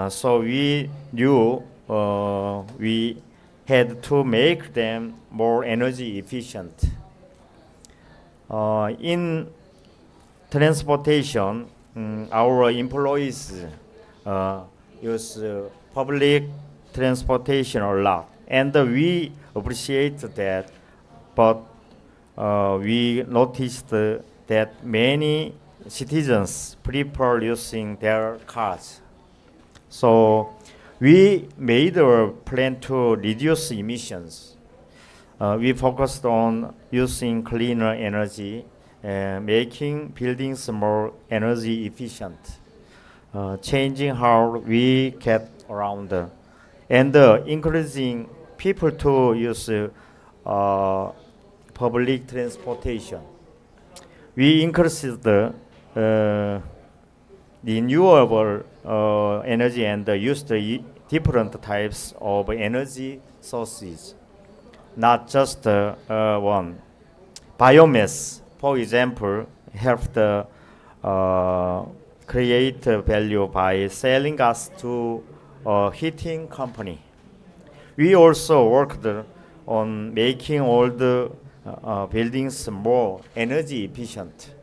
So we knew we had to make them more energy efficient. In transportation, our employees use public transportation a lot, and we appreciate that, but we noticed that many citizens prefer using their cars. So we made a plan to reduce emissions. We focused on using cleaner energy, making buildings more energy efficient, changing how we get around, and encouraging people to use public transportation. We increased the renewable energy and used different types of energy sources, not just one. Biomass, for example, helped create value by selling gas to a heating company. We also worked on making all the buildings more energy efficient,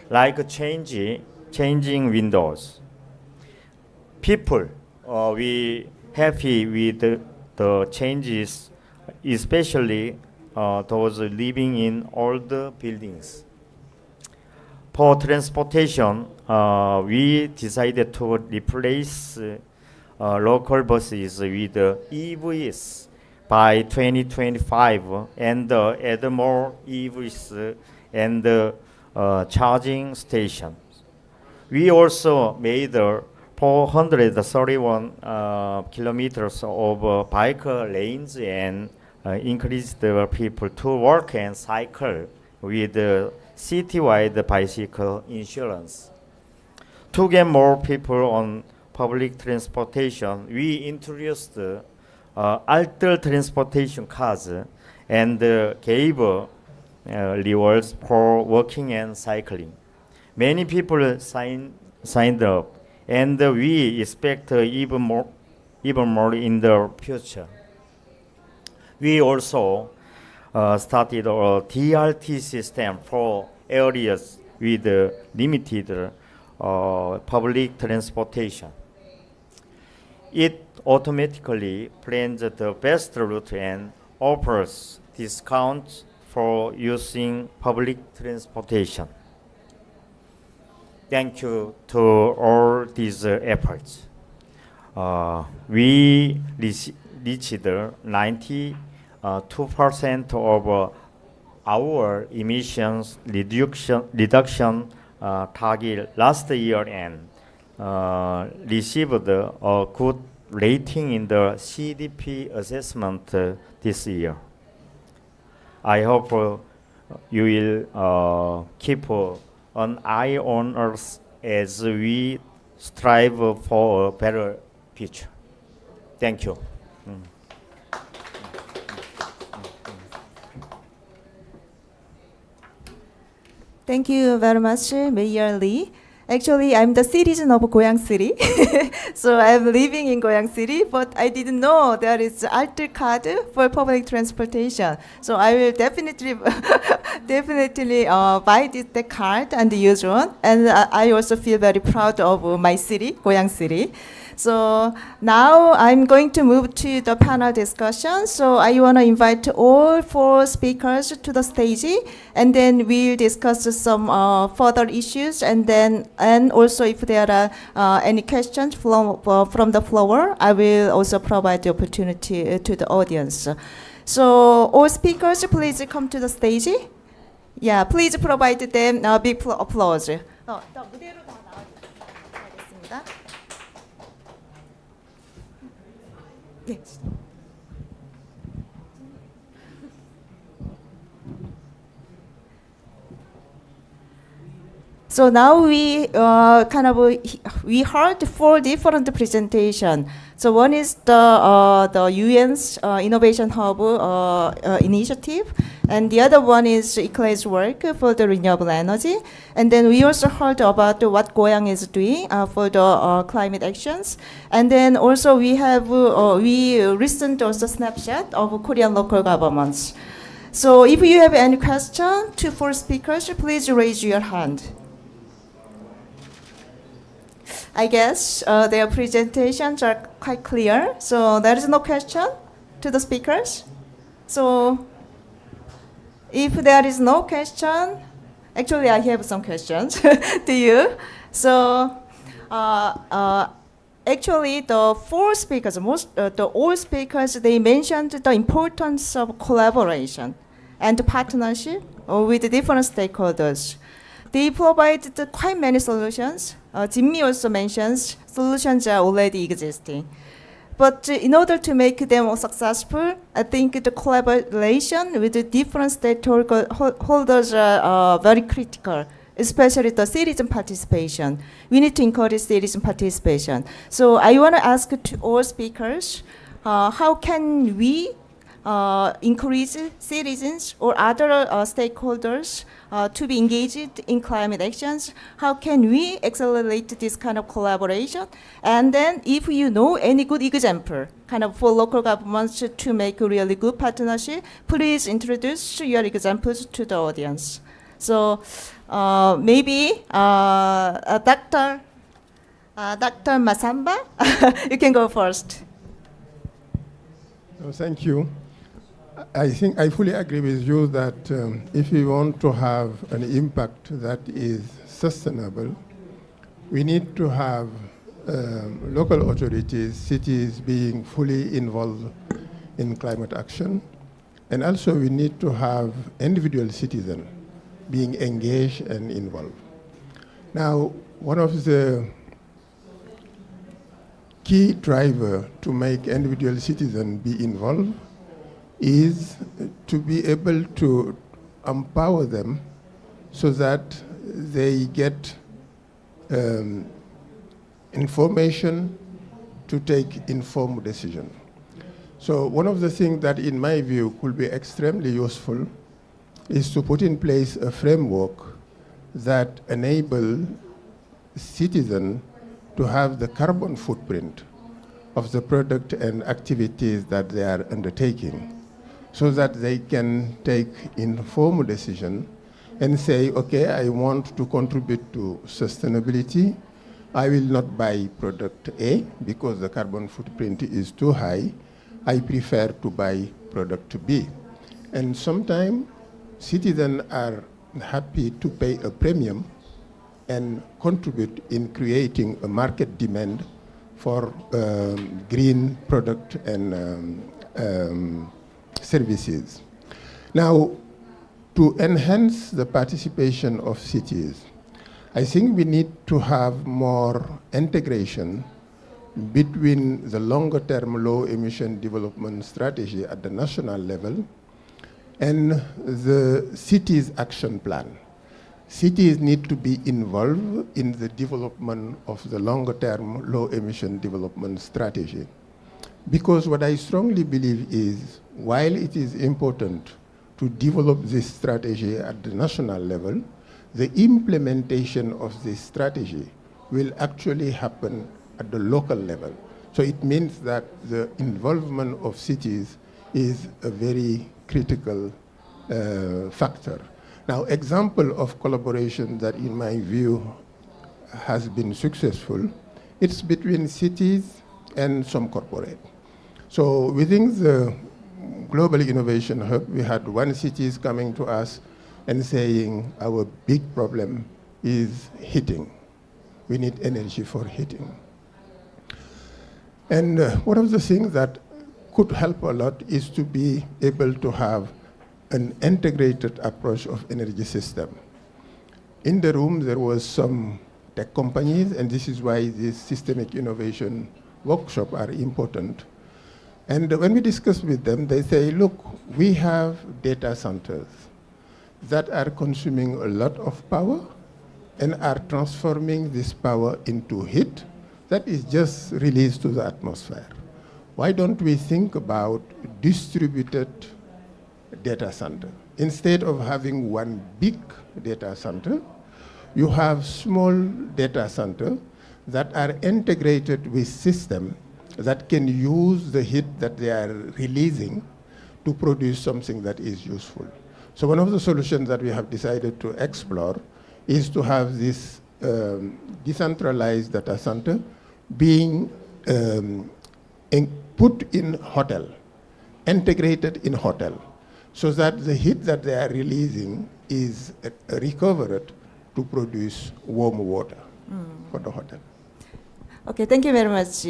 like changing windows. People, we happy with the changes, especially those living in old buildings. For transportation, we decided to replace local buses with EVs by 2025 and add more EVs and charging stations. We also made 431 kilometers of bike lanes and increased the people to work and cycle with citywide bicycle insurance. To get more people on public transportation, we introduced alter transportation cards and gave rewards for walking and cycling. Many people signed up, and we expect even more in the future. We also started a DRT system for areas with limited public transportation. It automatically plans the best route and offers discounts for using public transportation. Thank you to all these efforts. We reached 92% of our emissions reduction target last year and received a good rating in the CDP assessment this year. I hope you will keep an eye on us as we strive for a better future. Thank you. Thank you very much, Mayor Lee. Actually, I'm the citizen of Goyang City, so I'm living in Goyang City, but I didn't know there is alter card for public transportation. So I will definitely buy the card and use one. And I also feel very proud of my city, Goyang City. So now I'm going to move to the panel discussion. So I want to invite all 4 speakers to the stage, and then we'll discuss some further issues. And also, if there are any questions from the floor, I will also provide the opportunity to the audience. So all speakers, please come to the stage. Yeah, please provide them a big applause. 무대로 다 나와주시겠습니다. 네. So now we we heard 4 different presentations. So one is the UN's Innovation Hub initiative, and the other one is ICLEI's work for the renewable energy. And then we also heard about what Goyang is doing for the climate actions. And then also we have we recent also snapshot of Korean local governments. So if you have any question to 4 speakers, please raise your hand. I guess their presentations are quite clear, so there is no question to the speakers. So if there is no question, actually I have some questions to you. So actually the 4 speakers, all speakers, they mentioned the importance of collaboration and partnership with different stakeholders. They provided quite many solutions. Jimmy also mentions solutions are already existing. But in order to make them successful, I think the collaboration with the different stakeholders are very critical, especially the citizen participation. We need to encourage citizen participation. So I want to ask to all speakers, how can we encourage citizens or other stakeholders to be engaged in climate actions? How can we accelerate this kind of collaboration? And then if you know any good example for local governments to make a really good partnership, please introduce your examples to the audience. So maybe Dr. Masamba, you can go first. Thank you. I think I fully agree with you that if we want to have an impact that is sustainable, we need to have local authorities, cities being fully involved in climate action. And also we need to have individual citizens being engaged and involved. Now, one of the key drivers to make individual citizens be involved is to be able to empower them so that they get information to take informed decision. So one of the things that, in my view, could be extremely useful is to put in place a framework that enable citizens to have the carbon footprint of the product and activities that they are undertaking, so that they can take informed decision and say, okay, I want to contribute to sustainability. I will not buy product A because the carbon footprint is too high. I prefer to buy product B. And sometimes citizens are happy to pay a premium and contribute in creating a market demand for green product and services. Now, to enhance the participation of cities, I think we need to have more integration between the longer-term low-emission development strategy at the national level and the cities' action plan. Cities need to be involved in the development of the longer-term low-emission development strategy. Because what I strongly believe is, while it is important to develop this strategy at the national level, the implementation of this strategy will actually happen at the local level. So it means that the involvement of cities is a very critical factor. Now, example of collaboration that, in my view, has been successful, it's between cities and some corporate. So within the Global Innovation Hub, we had one city coming to us and saying, our big problem is heating. We need energy for heating. And one of the things that could help a lot is to be able to have an integrated approach of energy system. In the room, there was some tech companies, and this is why these systemic innovation workshops are important. And when we discuss with them, they say, look, we have data centers that are consuming a lot of power and are transforming this power into heat that is just released to the atmosphere. Why don't we think about distributed data center? Instead of having one big data center, you have small data centers that are integrated with systems that can use the heat that they are releasing to produce something that is useful. So one of the solutions that we have decided to explore is to have this decentralized data center being put in hotel, integrated in hotel, so that the heat that they are releasing is recovered to produce warm water for the hotel. Okay, thank you very much.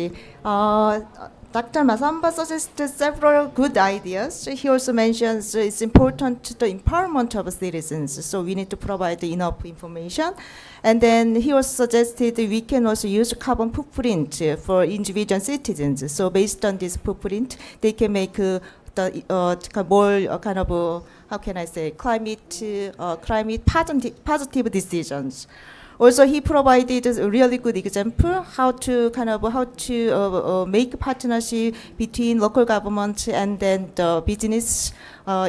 Dr. Masamba suggested several good ideas. He also mentions it's important the empowerment of citizens, so we need to provide enough information. And then he also suggested we can also use carbon footprint for individual citizens. So based on this footprint, they can make the more kind of how can I say climate positive decisions. Also, he provided a really good example how to make partnership between local government and then the business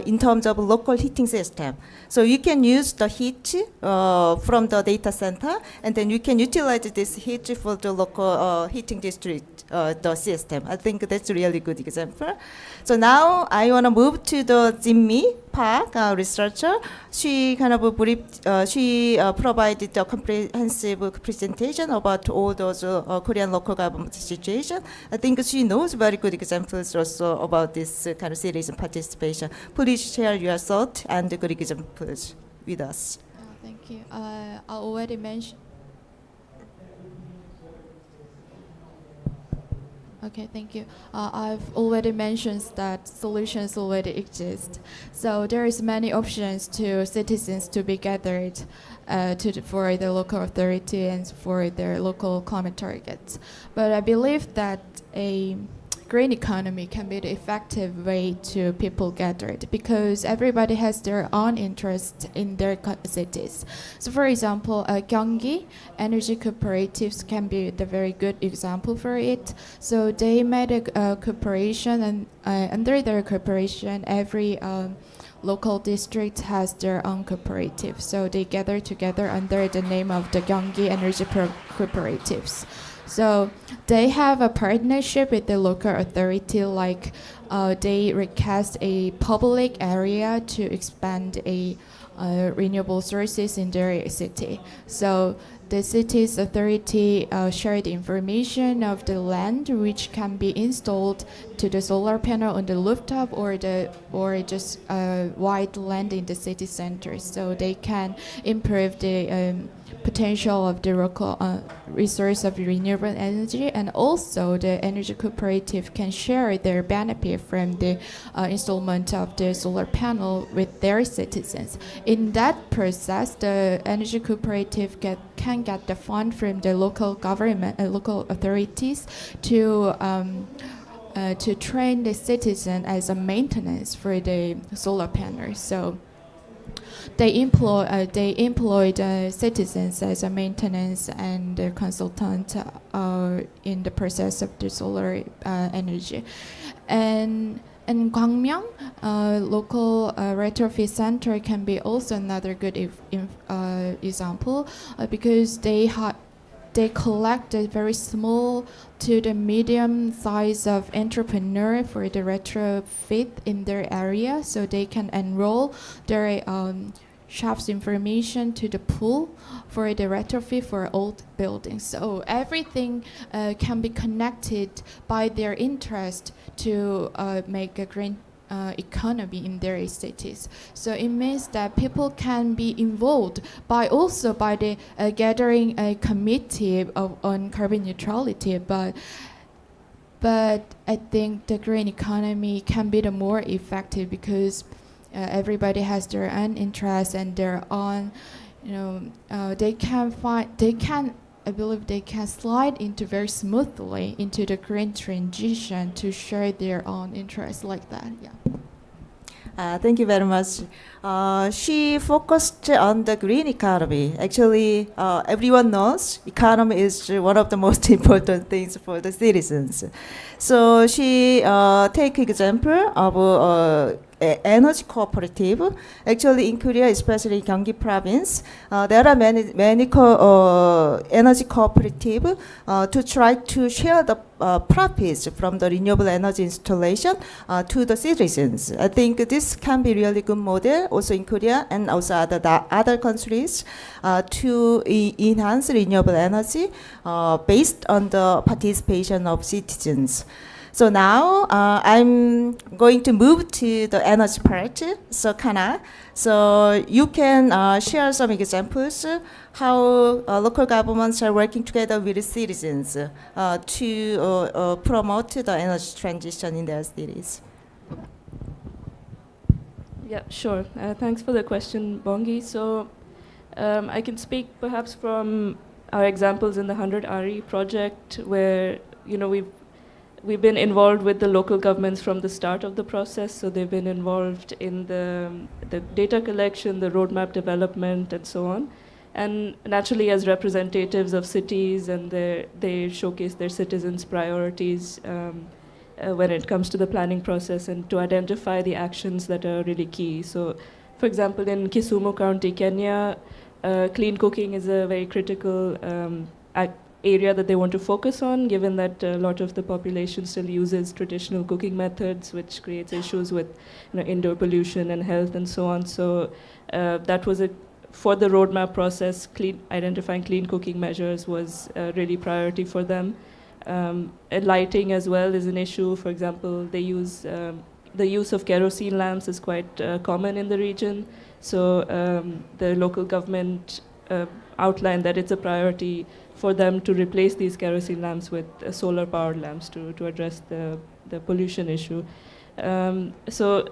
in terms of local heating system. So you can use the heat from the data center, and then you can utilize this heat for the local heating district, the system. I think that's a really good example. So now I want to move to the Jimmy Park, researcher. She she provided a comprehensive presentation about all those Korean local government situation. I think she knows very good examples also about this kind of citizen participation. Please share your thoughts and good examples with us. Thank you. I already mentioned. Okay, thank you. I've already mentioned that solutions already exist. So there is many options to citizens to be gathered for the local authority and for their local climate targets. But I believe that a green economy can be the effective way to people gathered because everybody has their own interest in their cities. So for example, Gyeonggi energy cooperatives can be the very good example for it. So they made a cooperation, and under their cooperation, every local district has their own cooperative. So they gather together under the name of the Gyeonggi Energy Cooperatives. So they have a partnership with the local authority, like they request a public area to expand a renewable sources in their city. So the city's authority shared information of the land which can be installed to the solar panel on the rooftop or just wide land in the city center, so they can improve the potential of the local resource of renewable energy, and also the energy cooperative can share their benefit from the installment of the solar panel with their citizens. In that process, the energy cooperative can get the fund from the local government and local authorities to train the citizen as a maintenance for the solar panels. So they employ the citizens as a maintenance and a consultant in the process of the solar energy. And Gwangmyeong, local retrofit center can be also another good example because they collect a very small to the medium size of entrepreneur for the retrofit in their area, so they can enroll their shop's information to the pool for the retrofit for old buildings. So everything can be connected by their interest to make a green economy in their cities. So it means that people can be involved by the gathering a committee on carbon neutrality, but I think the green economy can be the more effective because everybody has their own interests and their own, I believe they can slide into very smoothly into the green transition to share their own interests like that. Yeah. Thank you very much. She focused on the green economy. Actually, everyone knows economy is one of the most important things for the citizens. So she take example of energy cooperative. Actually, in Korea, especially Gyeonggi province, there are many energy cooperative to try to share the profits from the renewable energy installation to the citizens. I think this can be really good model also in Korea and also other countries to enhance renewable energy based on the participation of citizens. So now I'm going to move to the energy part. So Kana, so you can share some examples how local governments are working together with the citizens to promote the energy transition in their cities. Yeah, sure. Thanks for the question, Bongi. So I can speak perhaps from our examples in the 100 RE project where, we've been involved with the local governments from the start of the process. So they've been involved in the data collection, the roadmap development, and so on. And naturally, as representatives of cities, and they showcase their citizens' priorities when it comes to the planning process and to identify the actions that are really key. So, for example, in Kisumu County, Kenya, clean cooking is a very critical area that they want to focus on, given that a lot of the population still uses traditional cooking methods, which creates issues with indoor pollution and health and so on. So that was for the roadmap process, identifying clean cooking measures was really priority for them. Lighting as well is an issue. For example, they use the use of kerosene lamps is quite common in the region. So the local government outlined that it's a priority for them to replace these kerosene lamps with solar powered lamps to address the pollution issue. So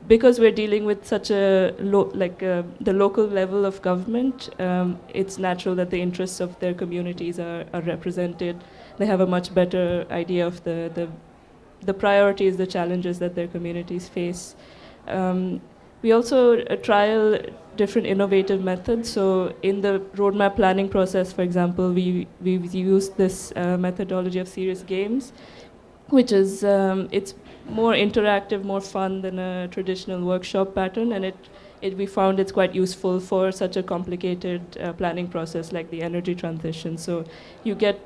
because we're dealing with such a the local level of government, it's natural that the interests of their communities are represented. They have a much better idea of the the priorities, the challenges that their communities face. We also trial different innovative methods. So in the roadmap planning process, for example, we've used this methodology of serious games, which is it's more interactive, more fun than a traditional workshop pattern, and we found it's quite useful for such a complicated planning process like the energy transition. So you get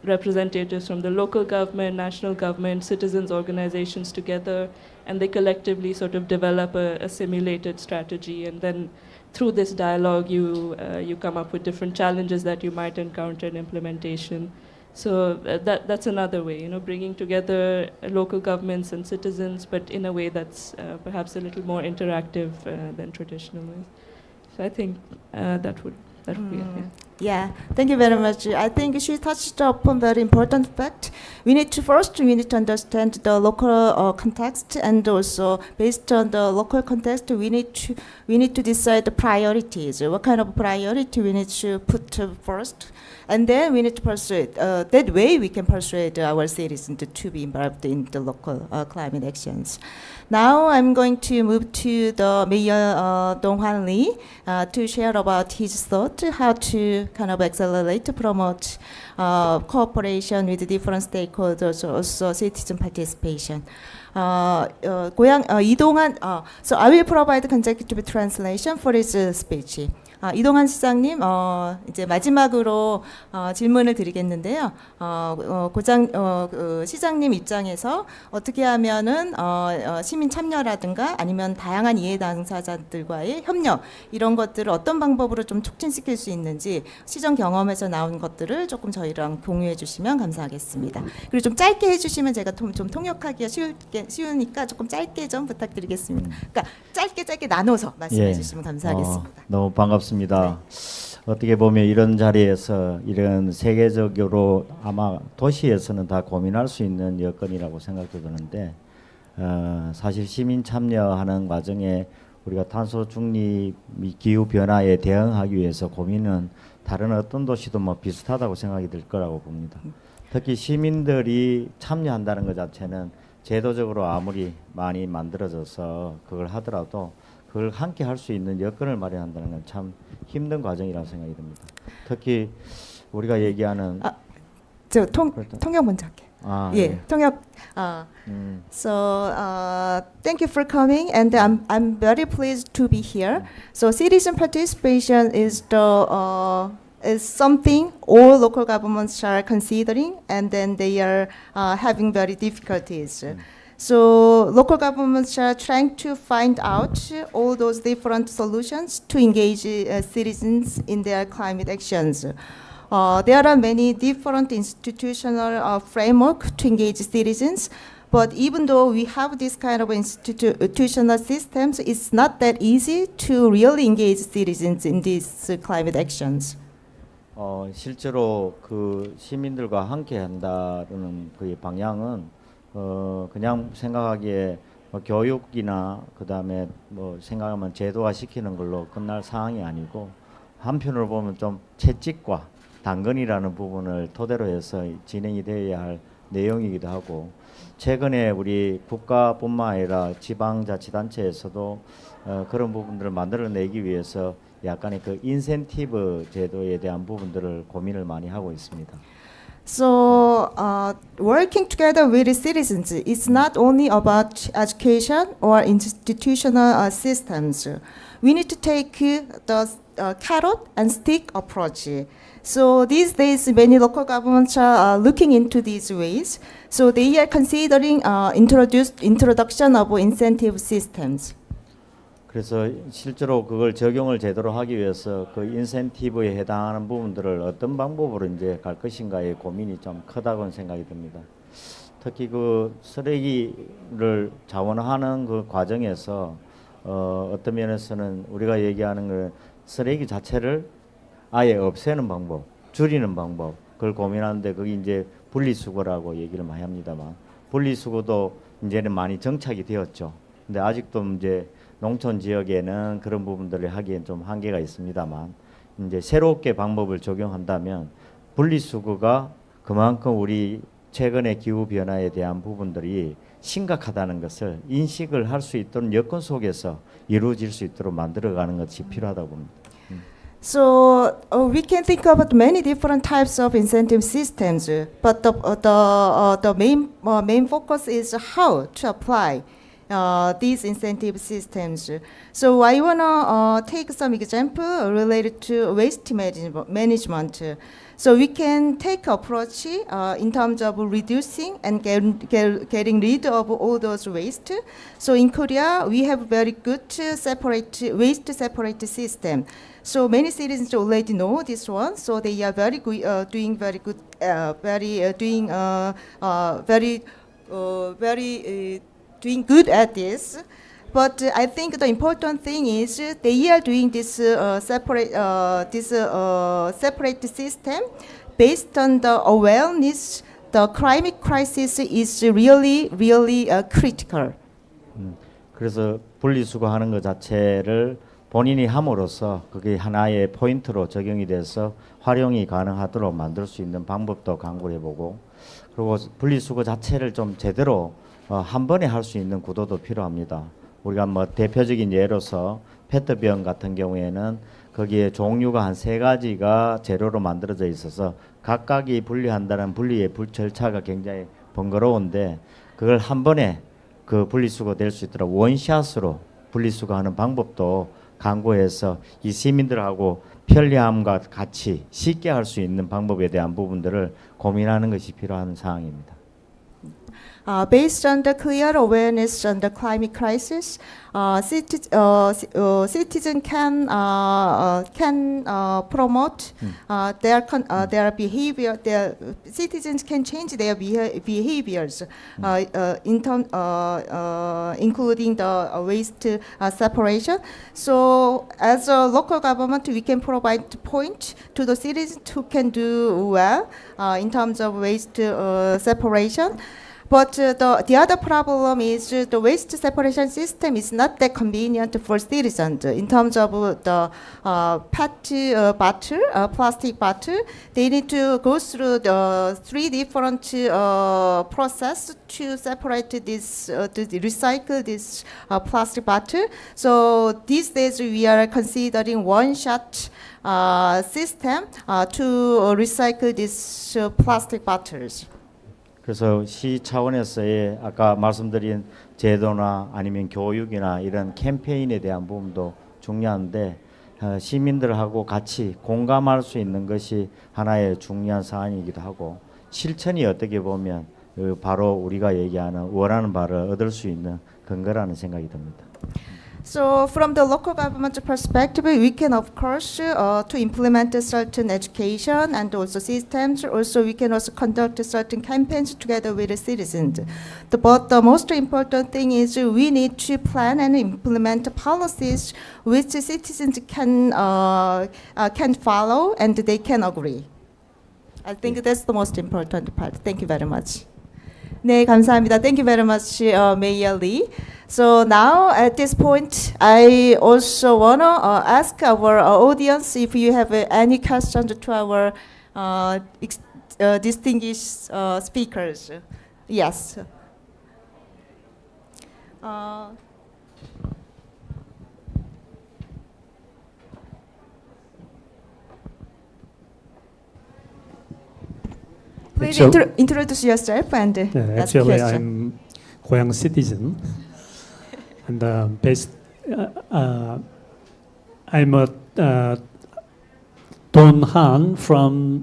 representatives from the local government, national government, citizens organizations together, and they collectively sort of develop a simulated strategy, and then through this dialogue you come up with different challenges that you might encounter in implementation. So that's another way, bringing together local governments and citizens, but in a way that's perhaps a little more interactive than traditional ways. So I think that would be it. Yeah. Yeah, thank you very much. I think she touched upon very important fact. We need to understand the local context, and also based on the local context, we need to decide the priorities. What kind of priority we need to put first, and then we need to persuade. That way, we can persuade our citizens to be involved in the local climate actions. Now I'm going to move to the Mayor Dong-Hwan Lee to share about his thought how to kind of accelerate to promote cooperation with different stakeholders, also citizen participation. 이동환, so I will provide consecutive translation for his speech. 이동환 시장님, 이제 마지막으로 질문을 드리겠는데요. 시장님 입장에서 어떻게 하면은 시민 참여라든가 아니면 다양한 이해 당사자들과의 협력 이런 것들을 어떤 방법으로 좀 촉진시킬 수 있는지 시정 경험에서 나온 것들을 조금 저희랑 공유해 주시면 감사하겠습니다. 그리고 좀 짧게 해주시면 제가 좀 통역하기가 쉬우니까 조금 짧게 좀 부탁드리겠습니다. 그러니까 짧게 나눠서 말씀해 주시면 감사하겠습니다. 너무 반갑습니다. 어떻게 보면 이런 자리에서 이런 세계적으로 아마 도시에서는 다 고민할 수 있는 여건이라고 생각이 드는데 사실 시민 참여하는 과정에 우리가 탄소 중립, 기후 변화에 대응하기 위해서 고민은 다른 어떤 도시도 뭐 비슷하다고 생각이 들 거라고 봅니다. 특히 시민들이 참여한다는 것 자체는 제도적으로 아무리 많이 만들어져서 그걸 하더라도 그걸 함께 할 수 있는 여건을 마련한다는 건 참 힘든 과정이라고 생각이 듭니다. 특히 우리가 얘기하는 저 통역 먼저 할게요. 예, 통역. So thank you for coming, and I'm very pleased to be here. So citizen participation is something all local governments are considering, and then they are having very difficulties. So local governments are trying to find out all those different solutions to engage citizens in their climate actions. There are many different institutional framework to engage citizens, but even though we have this kind of institutional systems, it's not that easy to really engage citizens in these climate actions. 실제로 그 시민들과 함께 한다는 그 방향은 그냥 생각하기에 교육이나 그다음에 뭐 생각하면 제도화 시키는 걸로 끝날 상황이 아니고 한편으로 보면 좀 채찍과 당근이라는 부분을 토대로 해서 진행이 되어야 할 내용이기도 하고 최근에 우리 국가뿐만 아니라 지방자치단체에서도 그런 부분들을 만들어내기 위해서 약간의 그 인센티브 제도에 대한 부분들을 고민을 많이 하고 있습니다. So working together with citizens is not only about education or institutional systems. We need to take the carrot and stick approach. So these days, many local governments are looking into these ways. So they are considering introduction of incentive systems. 그래서 실제로 그걸 적용을 제대로 하기 위해서 그 인센티브에 해당하는 부분들을 어떤 방법으로 이제 갈 것인가의 고민이 좀 크다고 생각이 듭니다. 특히 그 쓰레기를 자원하는 그 과정에서 어떤 면에서는 우리가 얘기하는 그 쓰레기 자체를 아예 없애는 방법, 줄이는 방법, 그걸 고민하는데 그게 이제 분리수거라고 얘기를 많이 합니다만 분리수거도 이제는 많이 정착이 되었죠. 근데 아직도 이제 농촌 지역에는 그런 부분들을 하기엔 좀 한계가 있습니다만 이제 새롭게 방법을 적용한다면 분리수거가 그만큼 우리 최근의 기후 변화에 대한 부분들이 심각하다는 것을 인식을 할 수 있도록 여건 속에서 이루어질 수 있도록 만들어가는 것이 필요하다고 봅니다. So we can think about many different types of incentive systems, but the main focus is how to apply these incentive systems. So I wanna take some example related to waste management. So we can take approach in terms of reducing and getting rid of all those waste. So in Korea, we have very good waste separate system. So many citizens already know this one. So they are doing very good, doing good at this. But I think the important thing is they are doing this separate system based on the awareness. The climate crisis is really critical. 그래서 분리수거하는 것 자체를 본인이 함으로써 그게 하나의 포인트로 적용이 돼서 활용이 가능하도록 만들 수 있는 방법도 강구를 해보고, 그리고 분리수거 자체를 좀 제대로 한 번에 할 수 있는 구도도 필요합니다. 우리가 뭐 대표적인 예로서 페트병 같은 경우에는 거기에 종류가 한 3가지가 재료로 만들어져 있어서 각각이 분리한다는 분리의 절차가 굉장히 번거로운데, 그걸 한 번에 그 분리수거 될 수 있도록 원샷으로 분리수거하는 방법도 강구해서 이 시민들하고 편리함과 같이 쉽게 할 수 있는 방법에 대한 부분들을 고민하는 것이 필요한 사항입니다. Based on the clear awareness on the climate crisis, citizen can promote their behavior. Their citizens can change their behaviors, including the waste separation. So, as a local government, we can provide point to the citizens who can do well in terms of waste separation. But the other problem is the waste separation system is not that convenient for citizens. In terms of the PET bottle, plastic bottle, they need to go through the 3 different process to separate this, to recycle this plastic bottle. So these days we are considering one-shot system to recycle these plastic bottles. 그래서 시 차원에서의 아까 말씀드린 제도나 아니면 교육이나 이런 캠페인에 대한 부분도 중요한데, 시민들하고 같이 공감할 수 있는 것이 하나의 중요한 사안이기도 하고, 실천이 어떻게 보면 바로 우리가 얘기하는 원하는 바를 얻을 수 있는 근거라는 생각이 듭니다. So from the local government perspective, we can of course to implement a certain education and also systems. Also, we can also conduct certain campaigns together with the citizens. But the most important thing is we need to plan and implement policies which the citizens can follow and they can agree. I think that's the most important part. Thank you very much. 네, 감사합니다. Thank you very much, Mayor Lee. So now at this point, I also want to ask our audience if you have any questions to our distinguished speakers. Yes. Please introduce yourself and ask actually, question. I'm Goyang citizen, and I'm Don Han from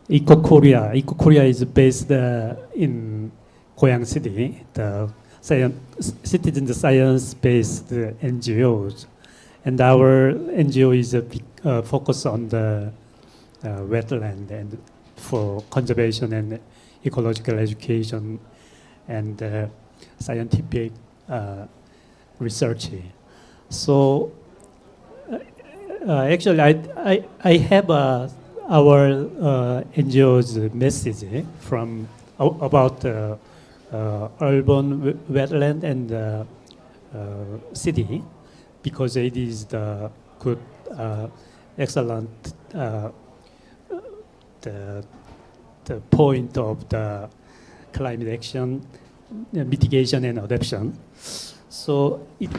Eco Korea. Eco Korea is based in Goyang City, the citizen science-based NGOs, and our NGO is focused on the wetland and for conservation and ecological education and scientific research. So actually, I have our NGO's message from about urban wetland and city, because it is the good, excellent the point of the climate action, mitigation and adaptation. So it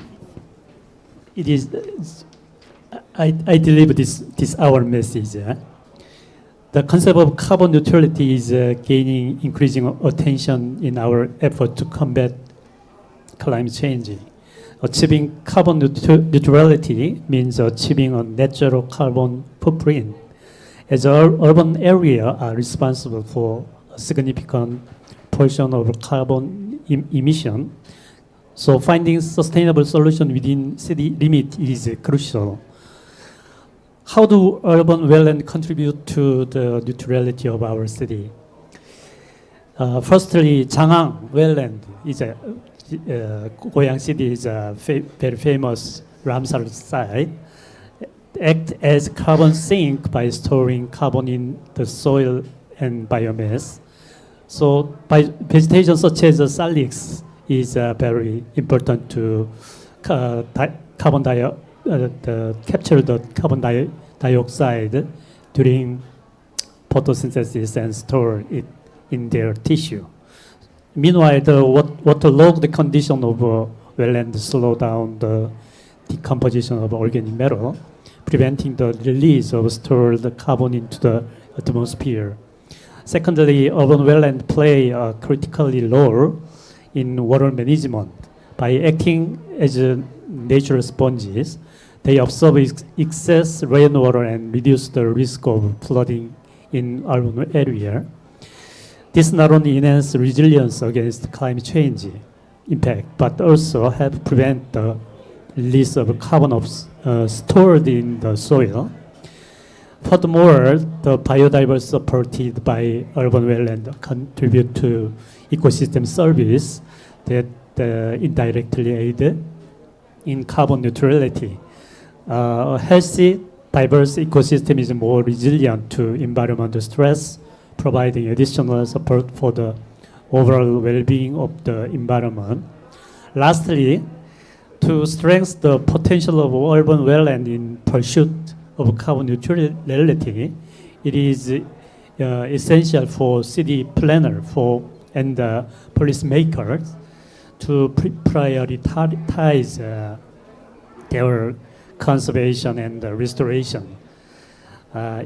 is. I deliver this our message. The concept of carbon neutrality is gaining increasing attention in our effort to combat climate change. Achieving carbon neutrality means achieving a net zero carbon footprint, as urban areas are responsible for a significant portion of carbon emission. So finding sustainable solution within city limit is crucial. How do urban wetland contribute to the neutrality of our city? Firstly, Jangang wetland is a Goyang City is a very famous Ramsar site. Act as carbon sink by storing carbon in the soil and biomass. So vegetation such as salix is very important to capture the carbon dioxide during photosynthesis and store it in their tissue. Meanwhile, the waterlogged condition of wetland slow down the decomposition of organic matter, preventing the release of stored carbon into the atmosphere. Secondly, urban wetlands play a critical role in water management. By acting as natural sponges, they absorb excess rainwater and reduce the risk of flooding in urban area. This not only enhances resilience against climate change impact, but also help prevent the release of carbon stored in the soil. Furthermore, the biodiversity supported by urban wetland contribute to ecosystem service that indirectly aid in carbon neutrality. A healthy, diverse ecosystem is more resilient to environmental stress, providing additional support for the overall well-being of the environment. Lastly, to strengthen the potential of urban wetland in pursuit of carbon neutrality, it is essential for city planner and policymakers to prioritize their conservation and restoration.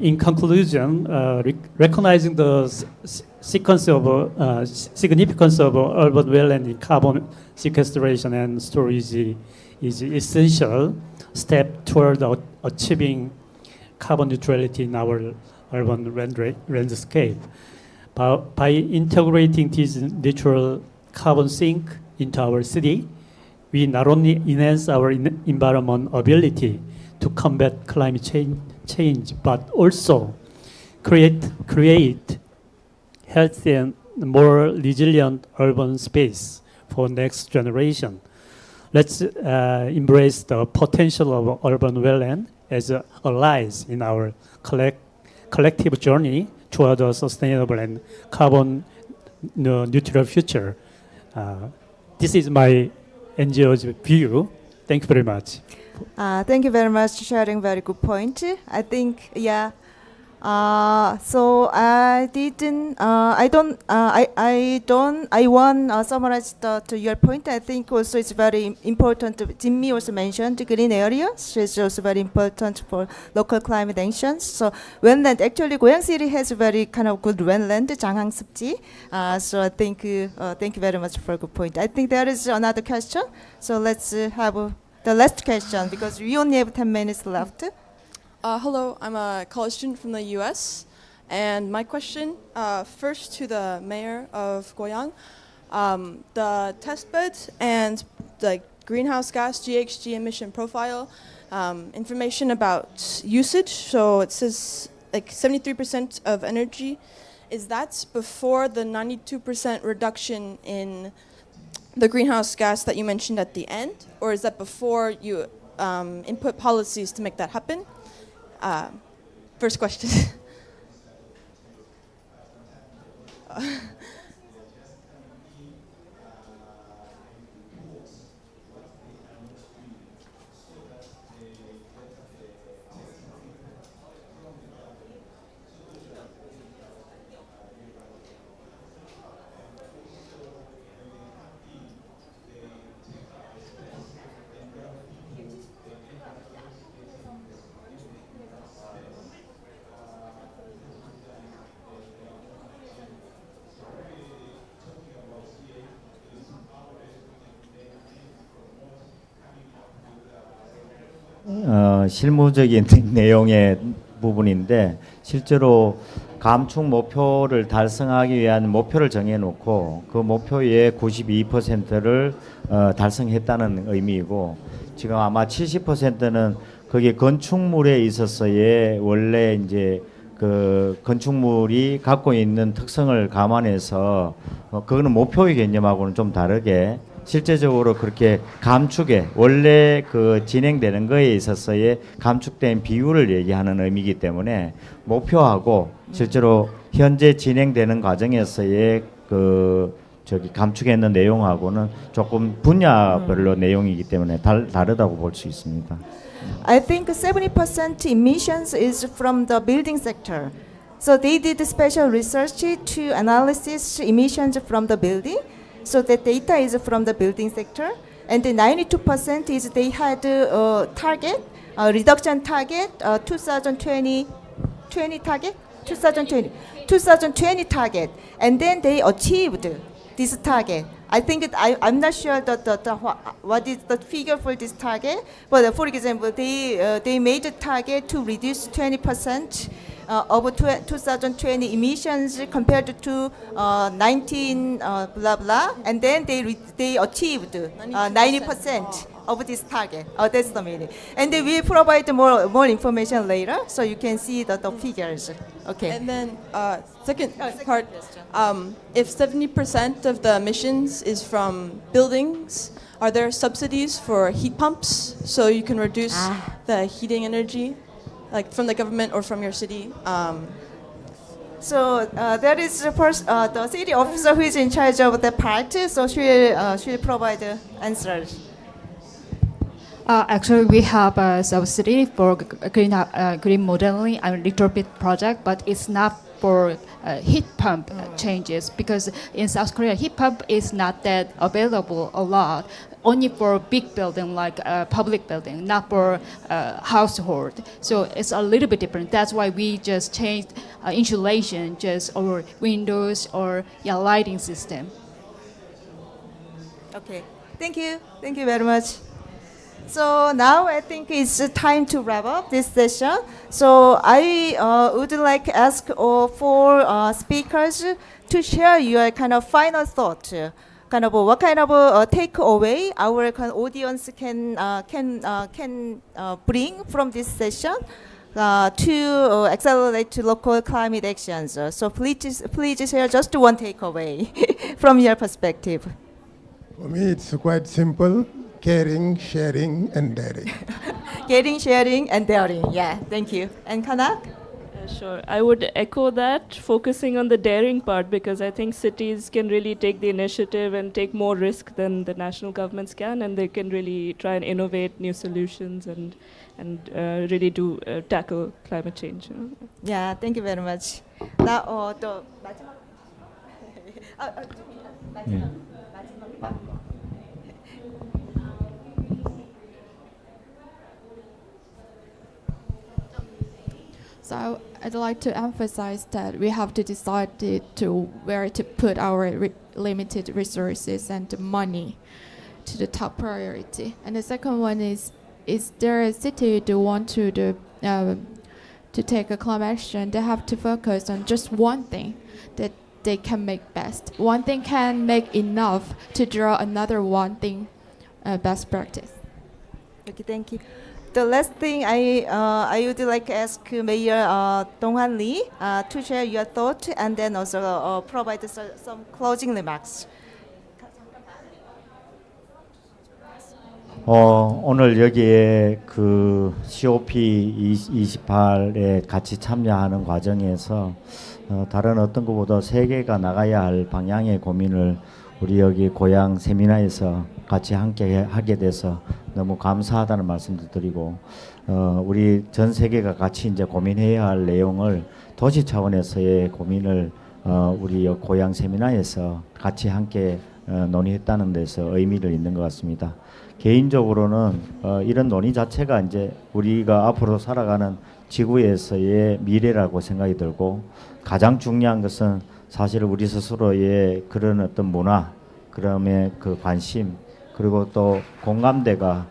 In conclusion, recognizing the significance of urban wetland in carbon sequestration and storage is essential step toward achieving carbon neutrality in our urban landscape. By integrating this natural carbon sink into our city, we not only enhance our environment ability to combat climate change, but also create healthy and more resilient urban space for next generation. Let's embrace the potential of urban wetland as allies in our collective journey toward a sustainable and carbon neutral future. This is my NGO's view. Thank you very much. Thank you very much for sharing very good point. I think, yeah. So I want to summarize to your point. I think also it's very important. Jimmy also mentioned green areas. It's also very important for local climate actions. So wetland, actually Goyang City has a very kind of good wetland, Jangang Supji. So I think, thank you very much for a good point. I think there is another question. So let's have the last question because we only have 10 minutes left. Hello, I'm a college student from the US, and my question, first to the mayor of Goyang, the test bed and the greenhouse gas GHG emission profile, information about usage, so it says like 73% of energy, is that before the 92% reduction in the greenhouse gas that you mentioned at the end, or is that before you input policies to make that happen? First question. 실무적인 내용의 부분인데 실제로 감축 목표를 달성하기 위한 목표를 정해놓고 그 목표의 92%를 달성했다는 의미이고 지금 아마 70%는 거기에 건축물에 있어서의 원래 이제 그 건축물이 갖고 있는 특성을 감안해서 그거는 목표의 개념하고는 좀 다르게 실제적으로 그렇게 감축에 원래 그 진행되는 거에 있어서의 감축된 비율을 얘기하는 의미이기 때문에 목표하고 실제로 현재 진행되는 과정에서의 그 저기 감축했는 내용하고는 조금 분야별로 내용이기 때문에 다르다고 볼 수 있습니다. I think 70% emissions is from the building sector. So they did special research to analysis emissions from the building. So the data is from the building sector. And the 92% is they had a target, a reduction target, 2020 target, 2020 target. And then they achieved this target. I think I'm not sure what is the figure for this target, but for example, they made a target to reduce 20% of 2020 emissions compared to 19 blah blah, and then they achieved 90% of this target. That's the meaning. And they will provide more information later, so you can see the figures. Okay. And then second second part, question. if 70% of the emissions is from buildings, are there subsidies for heat pumps so you can reduce the heating energy, like from the government or from your city? So there is the city officer who is in charge of that part, so she'll provide the answers. Actually, we have a subsidy for green modeling and retrofit project, but it's not for heat pump changes because in South Korea, heat pump is not that available a lot. Only for big building like public building, not for household. So it's a little bit different. That's why we just changed insulation, just or windows or lighting system. Okay. Thank you very much. So now I think it's time to wrap up this session. So I would like to ask all four speakers to share your kind of final thought. Kind of what kind of takeaway our audience can bring from this session to accelerate local climate actions. So please share just one takeaway from your perspective. For me, it's quite simple: caring, sharing, and daring. Caring, sharing, and daring. Yeah, thank you. And Kanak? Sure. I would echo that, focusing on the daring part, because I think cities can really take the initiative and take more risk than the national governments can, and they can really try and innovate new solutions and really do tackle climate change. You know? Yeah, thank you very much. Now, 또 마지막. So I'd like to emphasize that we have to decide to where to put our limited resources and money to the top priority. And the second one is there a city to want to take a climate action? They have to focus on just one thing that they can make best. One thing can make enough to draw another one thing best practice. Okay, thank you. The last thing I would like to ask Mayor Dong-Han Lee to share your thought and then also provide some closing remarks. 오늘 여기에 그 COP28에 같이 참여하는 과정에서 다른 어떤 것보다 세계가 나가야 할 방향의 고민을 우리 여기 고향 세미나에서 같이 함께 하게 돼서 너무 감사하다는 말씀도 드리고 우리 전 세계가 같이 이제 고민해야 할 내용을 도시 차원에서의 고민을 우리 고향 세미나에서 같이 함께 논의했다는 데서 의미를 있는 것 같습니다. 개인적으로는 이런 논의 자체가 이제 우리가 앞으로 살아가는 지구에서의 미래라고 생각이 들고 가장 중요한 것은 사실 우리 스스로의 그런 어떤 문화, 그다음에 그 관심, 그리고 또 공감대가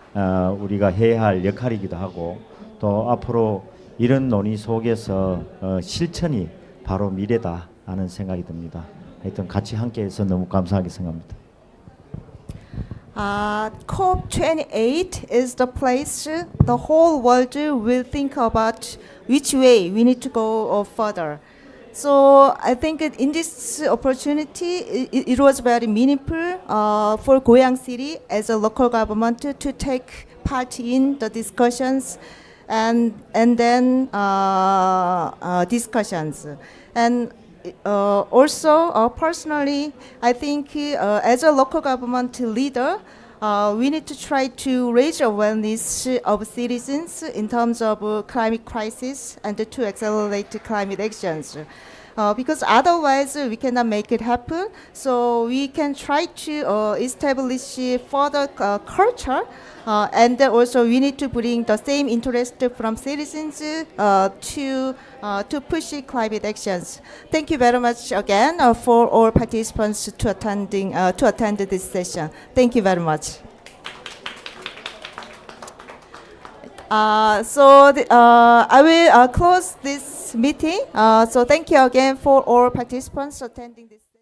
우리가 해야 할 역할이기도 하고 또 앞으로 이런 논의 속에서 실천이 바로 미래다 하는 생각이 듭니다. 하여튼 같이 함께해서 너무 감사하게 생각합니다. COP28 is the place the whole world will think about which way we need to go further. So I think in this opportunity, it was very meaningful for Goyang City as a local government to take part in the discussions and then discussions. And also, personally, I think as a local government leader, we need to try to raise awareness of citizens in terms of climate crisis and to accelerate climate actions. Because otherwise we cannot make it happen. So we can try to establish further culture, and also we need to bring the same interest from citizens to push climate actions. Thank you very much again for all participants to attend this session. Thank you very much. I will close this meeting. So thank you again for all participants attending this.